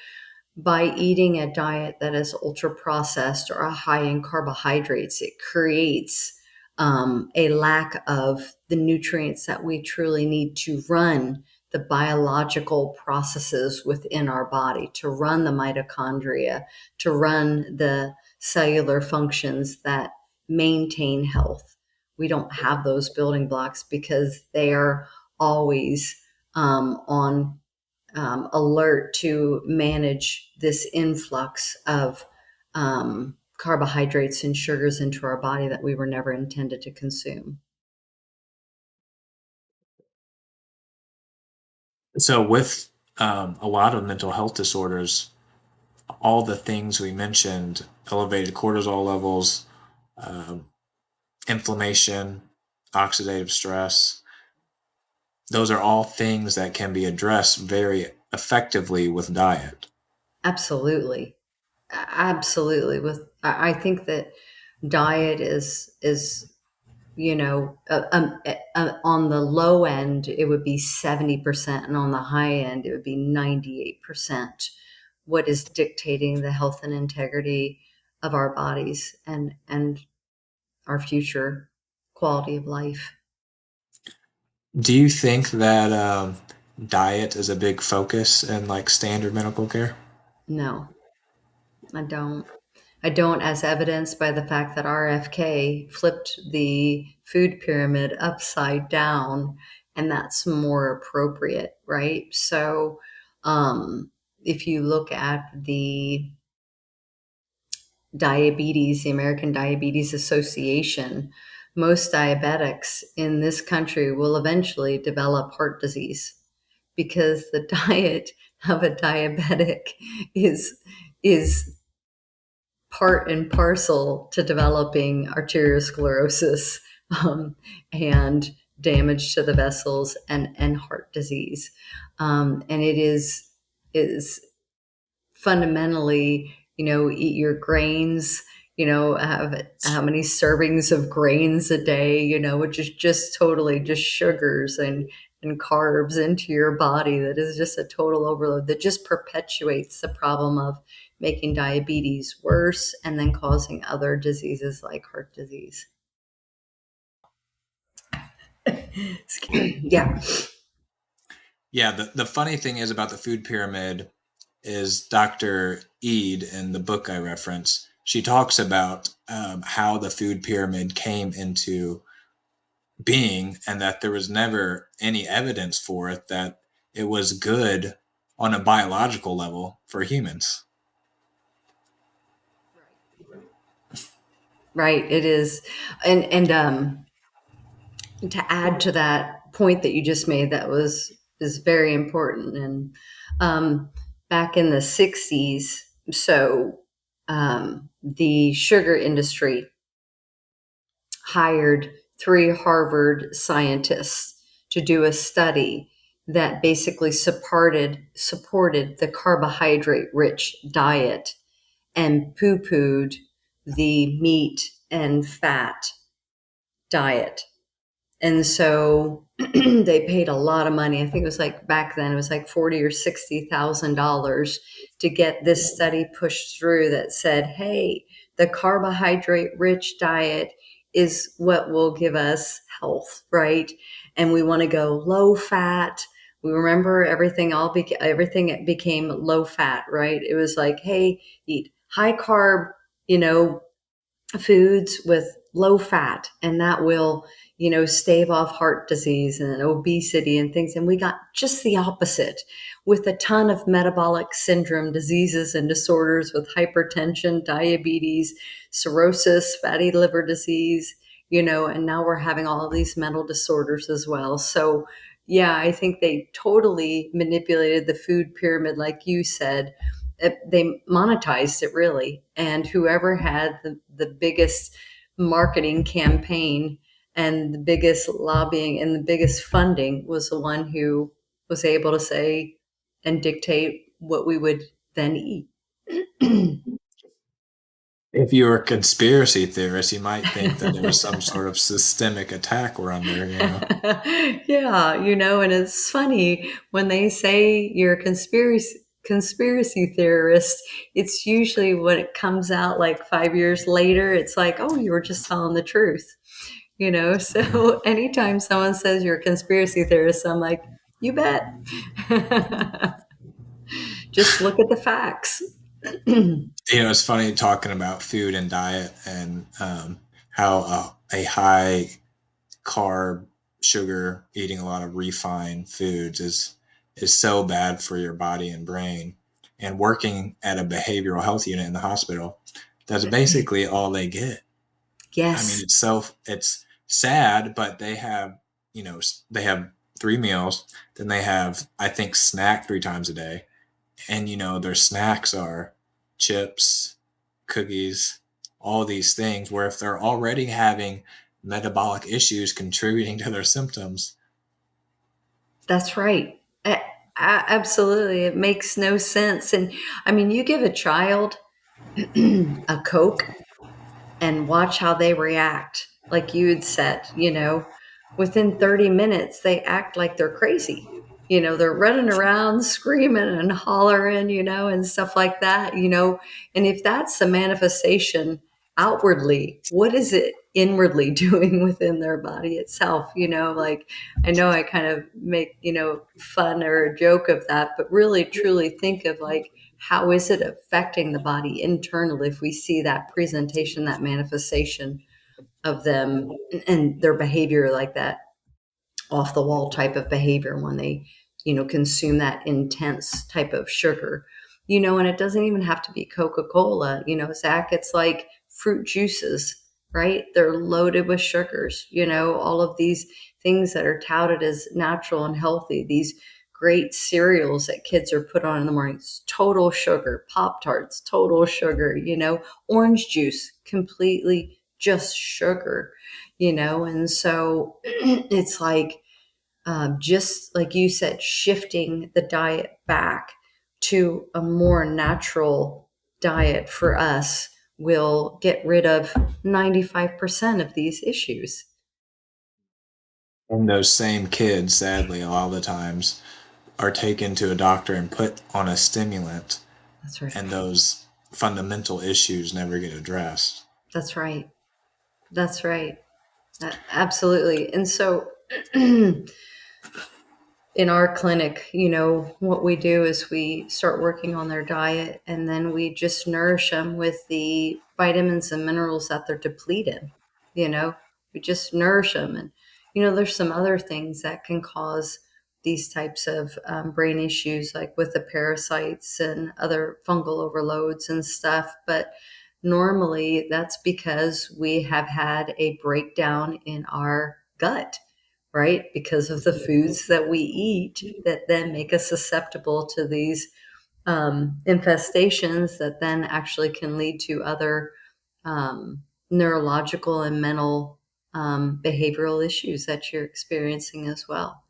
by eating a diet that is ultra processed or high in carbohydrates, it creates a lack of the nutrients that we truly need to run the biological processes within our body, to run the mitochondria, to run the cellular functions that maintain health. We don't have those building blocks because they are always on alert to manage this influx of carbohydrates and sugars into our body that we were never intended to consume. So, with a lot of mental health disorders, all the things we mentioned, elevated cortisol levels, um, inflammation, oxidative stress, those are all things that can be addressed very effectively with diet. Absolutely. Absolutely. I think that diet is on the low end, it would be 70%, and on the high end, it would be 98%. What is dictating the health and integrity of our bodies and our future quality of life? Do you think that diet is a big focus in like standard medical care? No, I don't. I don't, as evidenced by the fact that RFK flipped the food pyramid upside down, and that's more appropriate, right? So, if you look at the American Diabetes Association, most diabetics in this country will eventually develop heart disease because the diet of a diabetic is part and parcel to developing arteriosclerosis, and damage to the vessels and heart disease. And it is fundamentally, eat your grains, have how many servings of grains a day, which is just totally just sugars and carbs into your body that is just a total overload that just perpetuates the problem of making diabetes worse and then causing other diseases like heart disease. Yeah. Yeah, the funny thing is about the food pyramid is Dr. Eid in the book I reference. She talks about how the food pyramid came into being and that there was never any evidence for it that it was good on a biological level for humans. Right. It is. And to add to that point that you just made, that is very important. And back in the 60s, so the sugar industry hired 3 Harvard scientists to do a study that basically supported the carbohydrate rich diet and poo-pooed the meat and fat diet. And so they paid a lot of money. I think it was like back then it was like $40,000 or $60,000 to get this study pushed through that said, hey, the carbohydrate rich diet is what will give us health, right? And we want to go low fat. We remember everything became low fat, right? It was like, hey, eat high carb, foods with low fat, and that will, stave off heart disease and obesity and things. And we got just the opposite with a ton of metabolic syndrome diseases and disorders with hypertension, diabetes, cirrhosis, fatty liver disease, and now we're having all of these mental disorders as well. So, yeah, I think they totally manipulated the food pyramid, like you said. They monetized it really, and whoever had the biggest marketing campaign and the biggest lobbying and the biggest funding was the one who was able to say and dictate what we would then eat. If you were a conspiracy theorist, you might think that there was some sort of systemic attack we're under. Yeah, and it's funny when they say you're a conspiracy theorist, it's usually when it comes out like 5 years later, it's like, oh, you were just telling the truth. So anytime someone says you're a conspiracy theorist, I'm like, you bet. Just look at the facts. It's funny talking about food and diet and how a high carb, sugar, eating a lot of refined foods is so bad for your body and brain. And working at a behavioral health unit in the hospital, that's basically all they get. I mean, Yes. it's sad, but they have 3 meals, then they have, I think, snack 3 times a day. And their snacks are chips, cookies, all these things where if they're already having metabolic issues contributing to their symptoms. That's right. Absolutely. It makes no sense. And I mean, you give a child a Coke and watch how they react. Like you had said, within 30 minutes, they act like they're crazy. They're running around screaming and hollering, and stuff like that, and if that's the manifestation outwardly, what is it inwardly doing within their body itself? Like, I know I kind of make, fun or a joke of that, but really truly think of like, how is it affecting the body internally if we see that presentation, that manifestation of them and their behavior like that off the wall type of behavior when they, consume that intense type of sugar, and it doesn't even have to be Coca-Cola, Zach, it's like fruit juices, right? They're loaded with sugars, all of these things that are touted as natural and healthy, these great cereals that kids are put on in the mornings, total sugar, Pop-Tarts, total sugar, orange juice, completely just sugar, and so it's like, just like you said, shifting the diet back to a more natural diet for us will get rid of 95% of these issues. And those same kids, sadly, a lot of the times, are taken to a doctor and put on a stimulant, That's right. and those fundamental issues never get addressed. That's right. That's right. Absolutely. And so in our clinic, what we do is we start working on their diet, and then we just nourish them with the vitamins and minerals that they're depleted. You know, we just nourish them. And, there's some other things that can cause these types of brain issues, like with the parasites and other fungal overloads and stuff. But normally that's because we have had a breakdown in our gut, right? Because of the foods that we eat that then make us susceptible to these infestations that then actually can lead to other neurological and mental behavioral issues that you're experiencing as well.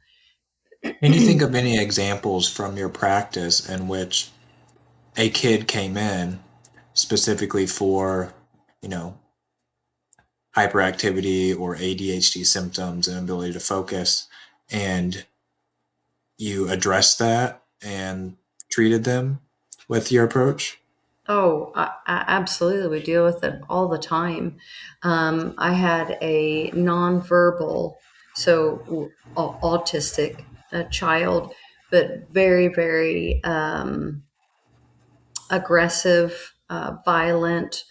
Can you think of any examples from your practice in which a kid came in specifically for, you know, hyperactivity or ADHD symptoms and ability to focus, and you addressed that and treated them with your approach? Oh, absolutely. We deal with it all the time. I had a nonverbal, so autistic child, but very, very aggressive, violent,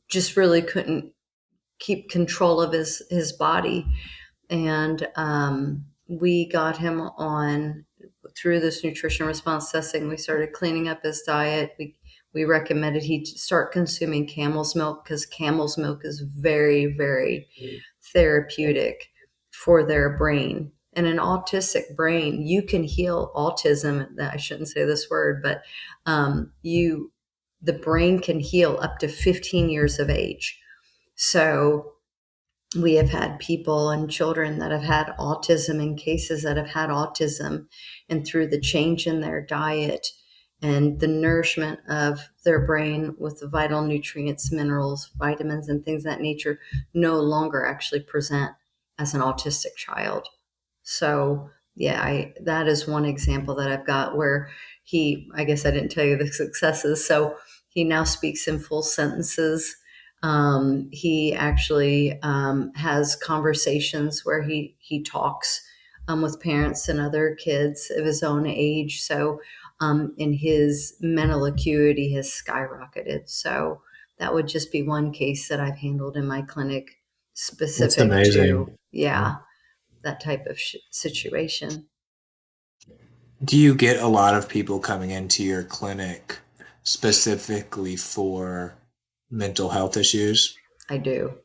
just really couldn't keep control of his body. And we got him on through this nutrition response testing. We started cleaning up his diet. We recommended he start consuming camel's milk, because camel's milk is very, very therapeutic for their brain. And an autistic brain, you can heal autism. I shouldn't say this word, but the brain can heal up to 15 years of age. So we have had people and children that have had autism, in cases that have had autism, and through the change in their diet and the nourishment of their brain with the vital nutrients, minerals, vitamins, and things of that nature, no longer actually present as an autistic child. So yeah, that is one example that I've got where I guess I didn't tell you the successes. So he now speaks in full sentences. He actually has conversations where he talks with parents and other kids of his own age. So and his mental acuity has skyrocketed. So that would just be one case that I've handled in my clinic, That's specific amazing. to, yeah, that type of situation. Do you get a lot of people coming into your clinic specifically for mental health issues? I do.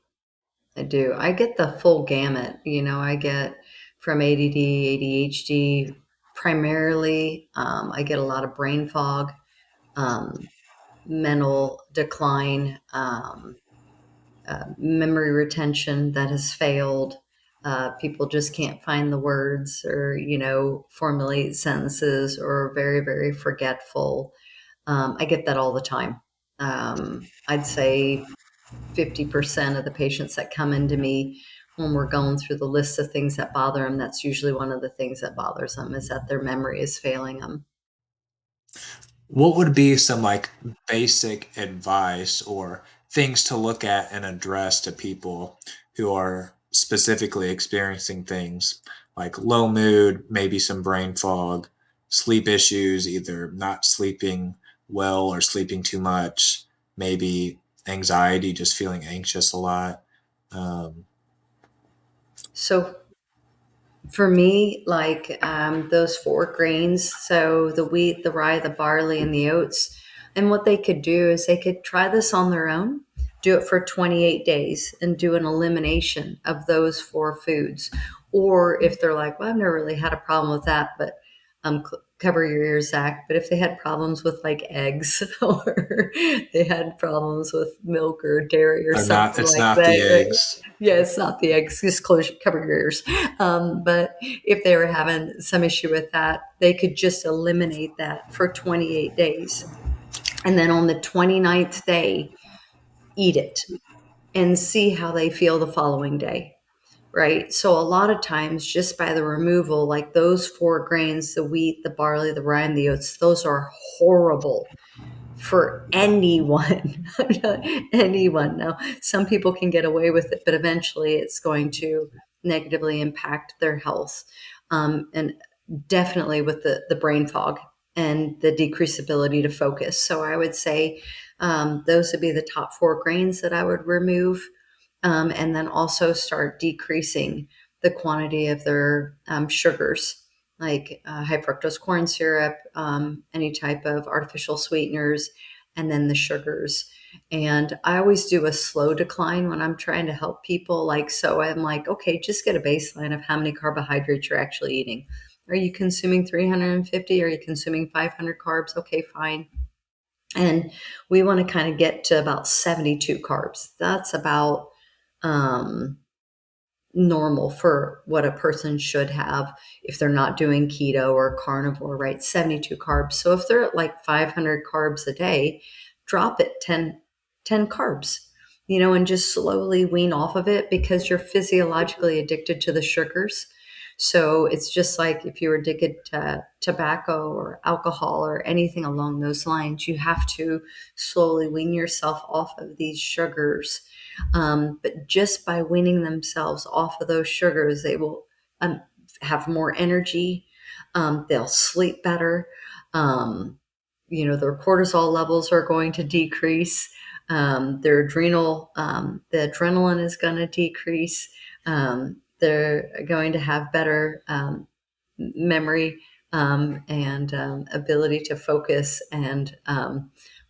I do. I get the full gamut. I get from ADD, ADHD primarily. I get a lot of brain fog, um, mental decline, memory retention that has failed. People just can't find the words, or, formulate sentences, or very, very forgetful. I get that all the time. I'd say 50% of the patients that come into me, when we're going through the list of things that bother them, that's usually one of the things that bothers them, is that their memory is failing them. What would be some like basic advice or things to look at and address to people who are specifically experiencing things like low mood, maybe some brain fog, sleep issues, either not sleeping well or sleeping too much, maybe anxiety, just feeling anxious a lot? Um, So for me, like those four grains, so the wheat, the rye, the barley, and the oats, and what they could do is they could try this on their own, do it for 28 days, and do an elimination of those four foods. Or if they're like, well, I've never really had a problem with that, but cover your ears, Zach. But if they had problems with like eggs, or they had problems with milk or dairy or or not, something it's like not the that, right? eggs. Yeah, it's not the eggs. Just cover your ears. But if they were having some issue with that, they could just eliminate that for 28 days. And then on the 29th day, eat it and see how they feel the following day. right? So a lot of times, just by the removal, like those four grains, the wheat, the barley, the rye, and the oats, those are horrible for anyone. Anyone. Now, some people can get away with it, but eventually it's going to negatively impact their health. And definitely with the brain fog and the decreased ability to focus. So I would say those would be the top four grains that I would remove. And then also start decreasing the quantity of their sugars, like high fructose corn syrup, any type of artificial sweeteners, and then the sugars. And I always do a slow decline when I'm trying to help people. Like, so I'm like, okay, just get a baseline of how many carbohydrates you're actually eating. Are you consuming 350? Are you consuming 500 carbs? Okay, fine. And we want to kind of get to about 72 carbs. That's about um, normal for what a person should have if they're not doing keto or carnivore, right? 72 carbs. So if they're at like 500 carbs a day, drop it 10 carbs, and just slowly wean off of it because you're physiologically addicted to the sugars. So it's just like if you were addicted to tobacco or alcohol or anything along those lines, you have to slowly wean yourself off of these sugars. But just by weaning themselves off of those sugars, they will have more energy. They'll sleep better. Their cortisol levels are going to decrease. The adrenaline is going to decrease. They're going to have better memory and ability to focus and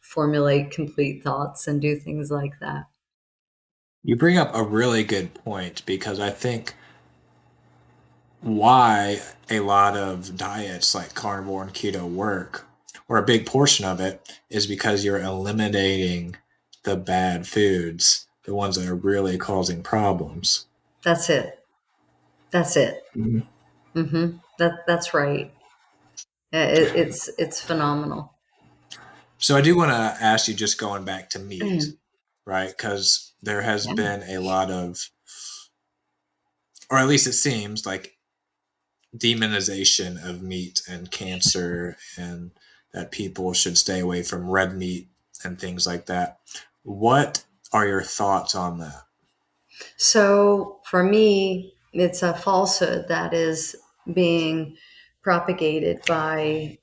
formulate complete thoughts and do things like that. You bring up a really good point because I think why a lot of diets like carnivore and keto work, or a big portion of it, is because you're eliminating the bad foods, the ones that are really causing problems. That's it. That's it. Mhm. That's right. It's phenomenal. So I do want to ask you, just going back to meat, Mm. right? Because there has Yeah. been a lot of, or at least it seems like, demonization of meat and cancer, and that people should stay away from red meat and things like that. What are your thoughts on that? So for me, it's a falsehood that is being propagated by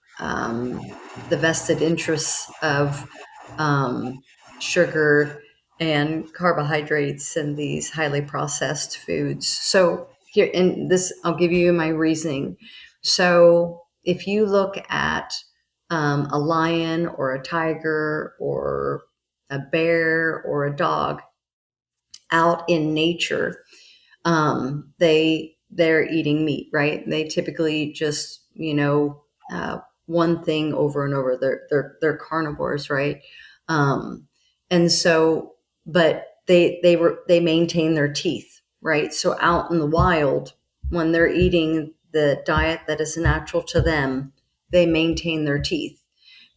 the vested interests of um, sugar and carbohydrates and these highly processed foods. So here, in this, I'll give you my reasoning. So if you look at a lion or a tiger or a bear or a dog out in nature, they're eating meat, right? They typically just one thing over and over. They're carnivores, right? Um, and so, but they maintain their teeth, right? So out in the wild, when they're eating the diet that is natural to them, they maintain their teeth.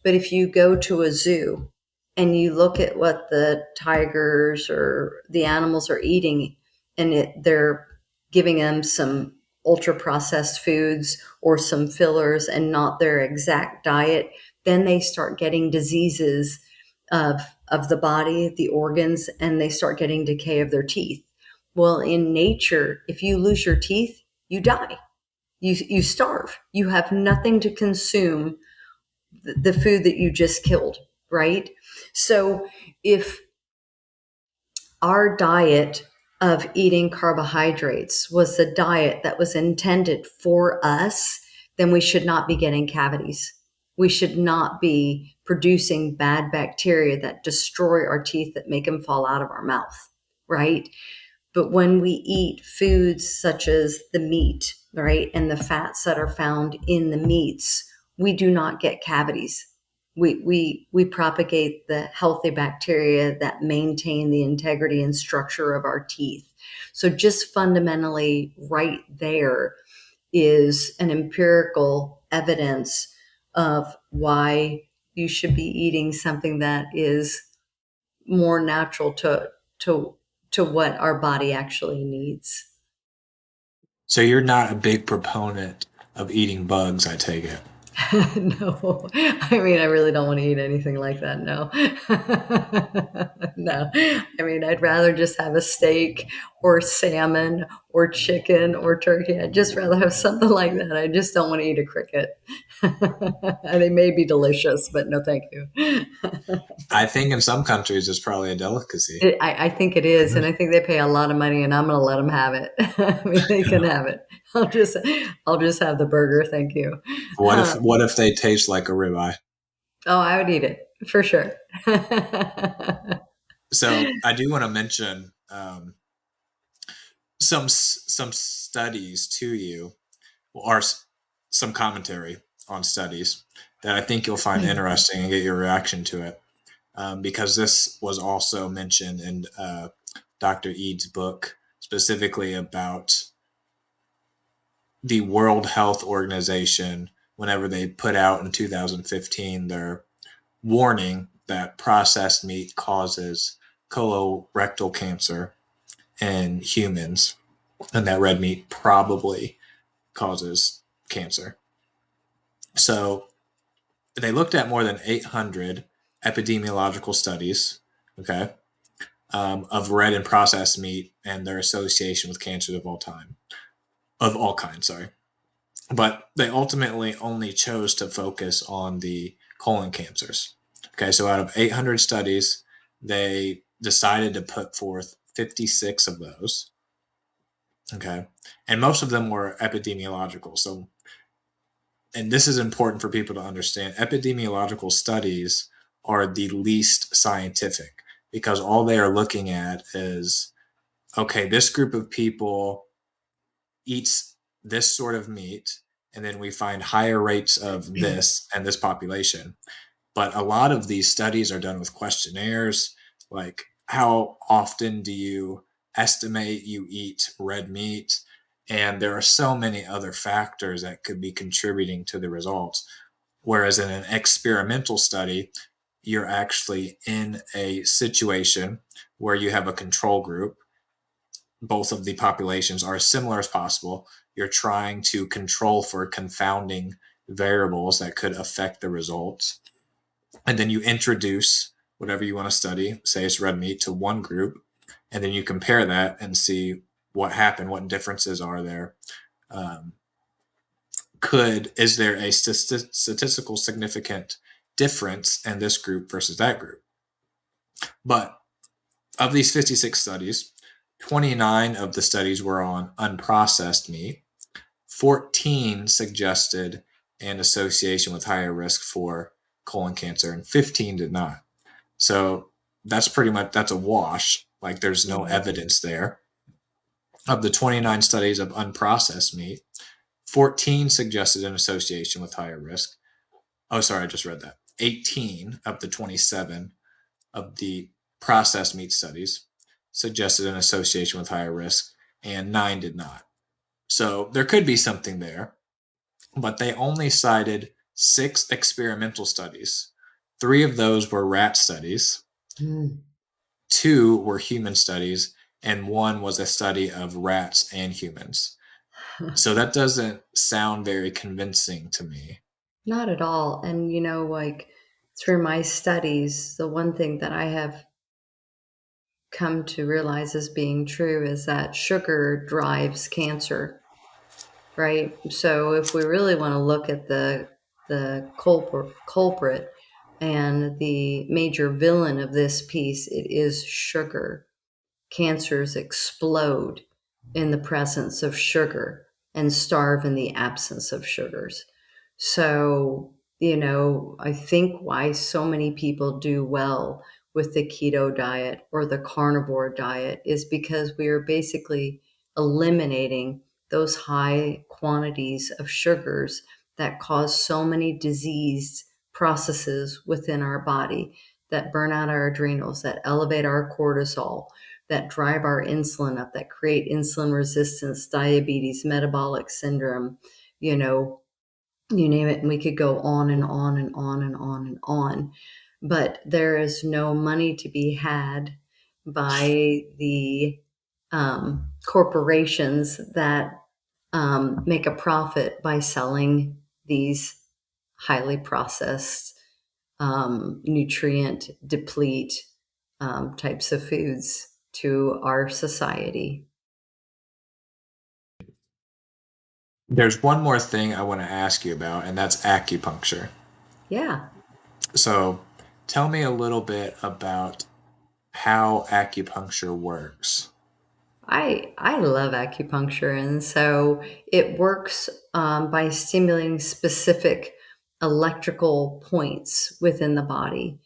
But if you go to a zoo and you look at what the tigers or the animals are eating, and they're giving them some ultra processed foods or some fillers and not their exact diet, then they start getting diseases of the body, the organs, and they start getting decay of their teeth. Well, in nature, if you lose your teeth, you die. You starve. You have nothing to consume the food that you just killed, right? So if our diet of eating carbohydrates was the diet that was intended for us, then we should not be getting cavities. We should not be producing bad bacteria that destroy our teeth, that make them fall out of our mouth, right? But when we eat foods such as the meat, right, and the fats that are found in the meats, we do not get cavities. We propagate the healthy bacteria that maintain the integrity and structure of our teeth. So just fundamentally right there is an empirical evidence of why you should be eating something that is more natural to to what our body actually needs. So you're not a big proponent of eating bugs, I take it. No, I mean, I really don't want to eat anything like that. No, no. I mean, I'd rather just have a steak or salmon or chicken or turkey. I'd just rather have something like that. I just don't want to eat a cricket. They may be delicious, but no, thank you. I think in some countries it's probably a delicacy. I think it is, and I think they pay a lot of money, and I'm going to let them have it. I mean, they can have it. I'll just have the burger. Thank you. What if they taste like a ribeye? Oh, I would eat it for sure. So I do want to mention some studies to you, or some commentary on studies that I think you'll find interesting and get your reaction to it, because this was also mentioned in Dr. Ead's book, specifically about the World Health Organization. Whenever they put out in 2015 their warning that processed meat causes colorectal cancer in humans, and that red meat probably causes cancer. So they looked at more than 800 epidemiological studies, okay, of red and processed meat and their association with cancers of all kinds, sorry. But they ultimately only chose to focus on the colon cancers. Okay, so out of 800 studies, they decided to put forth 56 of those. Okay, and most of them were epidemiological. So, and this is important for people to understand, epidemiological studies are the least scientific, because all they are looking at is, okay, this group of people eats this sort of meat, and then we find higher rates of this and this population. But a lot of these studies are done with questionnaires, like how often do you estimate you eat red meat? And there are so many other factors that could be contributing to the results. Whereas in an experimental study, you're actually in a situation where you have a control group. Both of the populations are as similar as possible. You're trying to control for confounding variables that could affect the results. And then you introduce whatever you want to study, say it's red meat, to one group, and then you compare that and see what happened, what differences are there. Um, is there a statistical significant difference in this group versus that group? But of these 56 studies, 29 of the studies were on unprocessed meat. 14 suggested an association with higher risk for colon cancer, and 15 did not. So that's a wash. Like, there's no evidence there. Of the 29 studies of unprocessed meat, 14 suggested an association with higher risk. Oh, sorry, I just read that. 18 of the 27 of the processed meat studies suggested an association with higher risk, and 9 did not. So there could be something there, but they only cited 6 experimental studies. 3 of those were rat studies, 2 were human studies, and 1 was a study of rats and humans. So that doesn't sound very convincing to me. Not at all. And, like through my studies, the one thing that I have come to realize as being true is that sugar drives cancer, right? So if we really want to look at the culprit and the major villain of this piece, it is sugar. Cancers explode in the presence of sugar and starve in the absence of sugars. So, I think why so many people do well with the keto diet or the carnivore diet is because we are basically eliminating those high quantities of sugars that cause so many diseased processes within our body, that burn out our adrenals, that elevate our cortisol, that drive our insulin up, that create insulin resistance, diabetes, metabolic syndrome, you name it, and we could go on and on and on and on and on. But there is no money to be had by the corporations that make a profit by selling these highly processed, nutrient deplete types of foods to our society. There's one more thing I want to ask you about, and that's acupuncture. Yeah. So tell me a little bit about how acupuncture works. I love acupuncture, and so it works by stimulating specific electrical points within the body.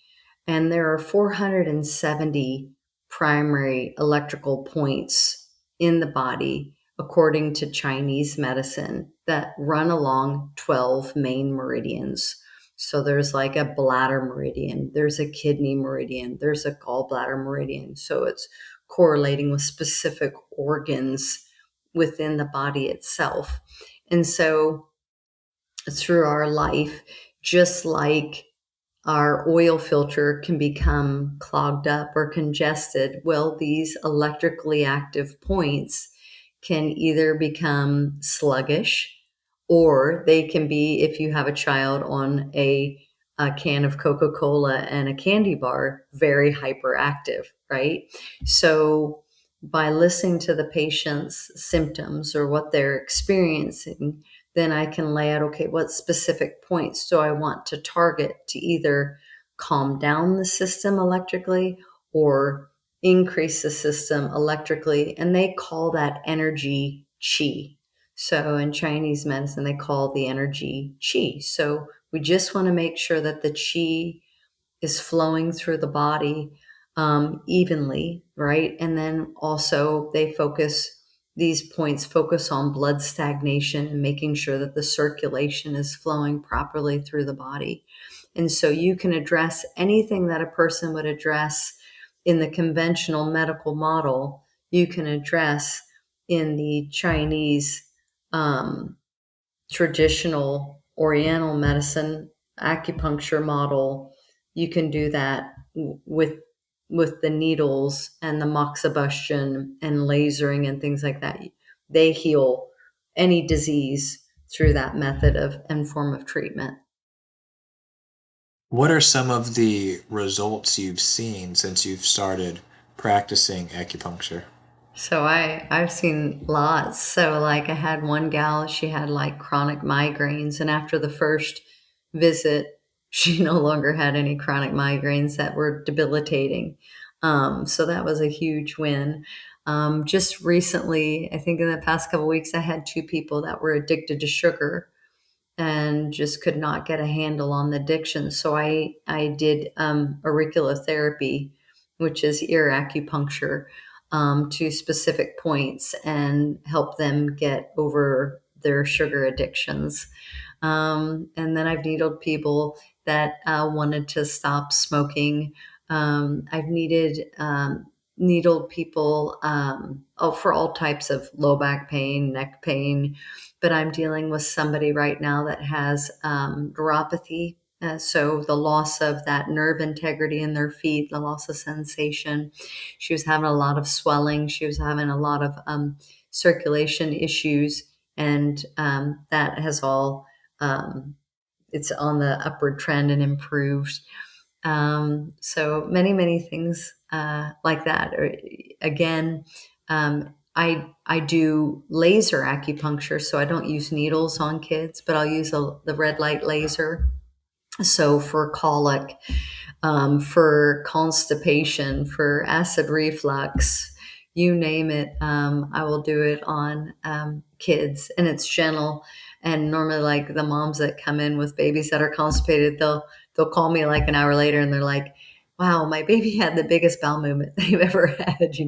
And there are 470 primary electrical points in the body, according to Chinese medicine, that run along 12 main meridians. So there's like a bladder meridian, there's a kidney meridian, there's a gallbladder meridian. So it's correlating with specific organs within the body itself. And so through our life, just like our oil filter can become clogged up or congested, well, these electrically active points can either become sluggish, or they can be, if you have a child on a can of Coca-Cola and a candy bar, very hyperactive, right? So by listening to the patient's symptoms or what they're experiencing, then I can lay out, okay, what specific points do I want to target to either calm down the system electrically or increase the system electrically. And they call that energy chi. So in Chinese medicine, they call the energy chi. So we just want to make sure that the chi is flowing through the body evenly, right? And then also these points focus on blood stagnation and making sure that the circulation is flowing properly through the body. And so you can address anything that a person would address in the conventional medical model, you can address in the Chinese traditional oriental medicine acupuncture model. You can do that with the needles and the moxibustion and lasering and things like that. They heal any disease through that method of and form of treatment. What are some of the results you've seen since you've started practicing acupuncture? So I've seen lots. So like I had one gal, she had like chronic migraines, and after the first visit, she no longer had any chronic migraines that were debilitating. So that was a huge win. Just recently, I think in the past couple of weeks, I had two people that were addicted to sugar and just could not get a handle on the addiction. So I did auriculotherapy, which is ear acupuncture, to specific points and help them get over their sugar addictions. And then I've needled people that wanted to stop smoking. I've needled people for all types of low back pain, neck pain, but I'm dealing with somebody right now that has neuropathy. So the loss of that nerve integrity in their feet, the loss of sensation. She was having a lot of swelling. She was having a lot of circulation issues, and that has all it's on the upward trend and improved. So many things like that. Again, I do laser acupuncture, so I don't use needles on kids, but I'll use the red light laser. So for colic, for constipation, for acid reflux, you name it, I will do it on kids, and it's gentle. And normally, like the moms that come in with babies that are constipated, they'll call me like an hour later, and they're like, "Wow, my baby had the biggest bowel movement they've ever had,"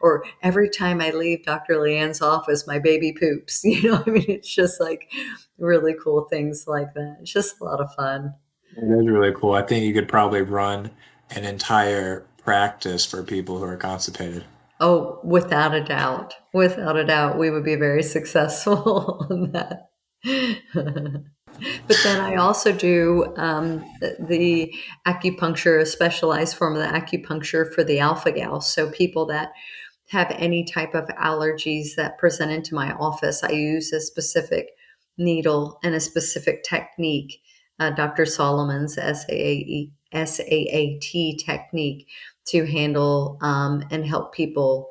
or every time I leave Dr. Leanne's office, my baby poops. I mean, it's just like really cool things like that. It's just a lot of fun. It is really cool. I think you could probably run an entire practice for people who are constipated. Oh, without a doubt. Without a doubt, we would be very successful on that. But then I also do the acupuncture, a specialized form of the acupuncture for the alpha gal. So people that have any type of allergies that present into my office, I use a specific needle and a specific technique, Dr. Solomon's SAAT technique, to handle and help people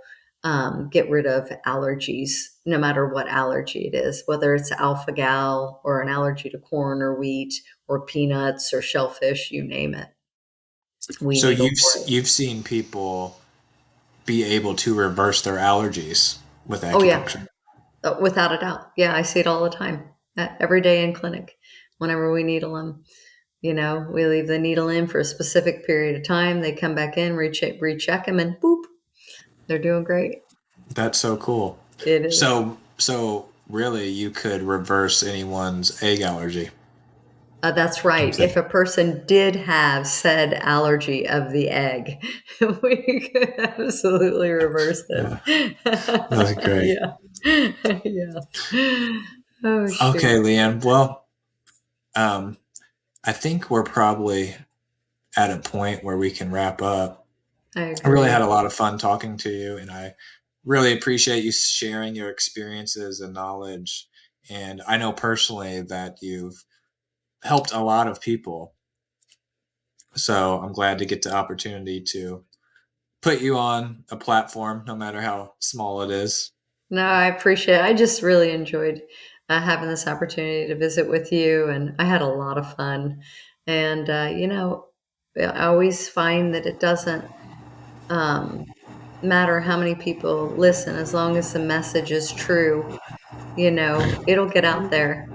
get rid of allergies, no matter what allergy it is, whether it's alpha gal or an allergy to corn or wheat or peanuts or shellfish, you name it. We So needle for it. you've seen people be able to reverse their allergies with Oh yeah, acupuncture. without a doubt. Yeah, I see it all the time, every day in clinic. Whenever we needle them, we leave the needle in for a specific period of time. They come back in, recheck them, and boop, they're doing great. That's so cool. It is. So really, you could reverse anyone's egg allergy. That's right. If a person did have said allergy of the egg, we could absolutely reverse Yeah, it. that's great. Yeah. Yeah. Oh, Okay, shoot. Leanne. Well, um, I think we're probably at a point where we can wrap up. I I really had agree. a lot of fun talking to you, and I really appreciate you sharing your experiences and knowledge. And I know personally that you've helped a lot of people. So I'm glad to get the opportunity to put you on a platform, no matter how small it is. No, I appreciate it. I just really enjoyed having this opportunity to visit with you, and I had a lot of fun. And, I always find that it doesn't um, matter how many people listen, as long as the message is true, it'll get out there.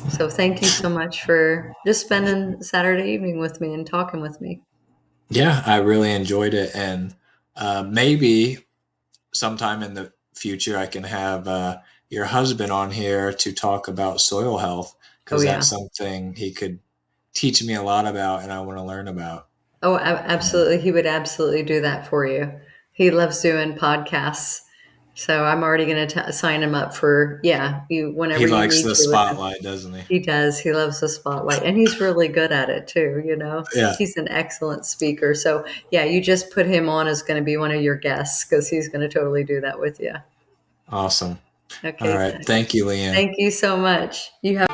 So thank you so much for just spending Saturday evening with me and talking with me. Yeah, I really enjoyed it. And maybe sometime in the future, I can have your husband on here to talk about soil health, Oh, because that's yeah. something he could teach me a lot about and I want to learn about. Oh, Um, absolutely. He would absolutely do that for you. He loves doing podcasts. So I'm already going to sign him up for, yeah, he whenever you likes need the to with him. spotlight, doesn't he? He does. He loves the spotlight and he's really good at it too. Yeah, He's an excellent speaker. So yeah, you just put him on as going to be one of your guests because he's going to totally do that with you. awesome. All Okay, right. Zach. Thank you, Leanne. Thank you so much. You have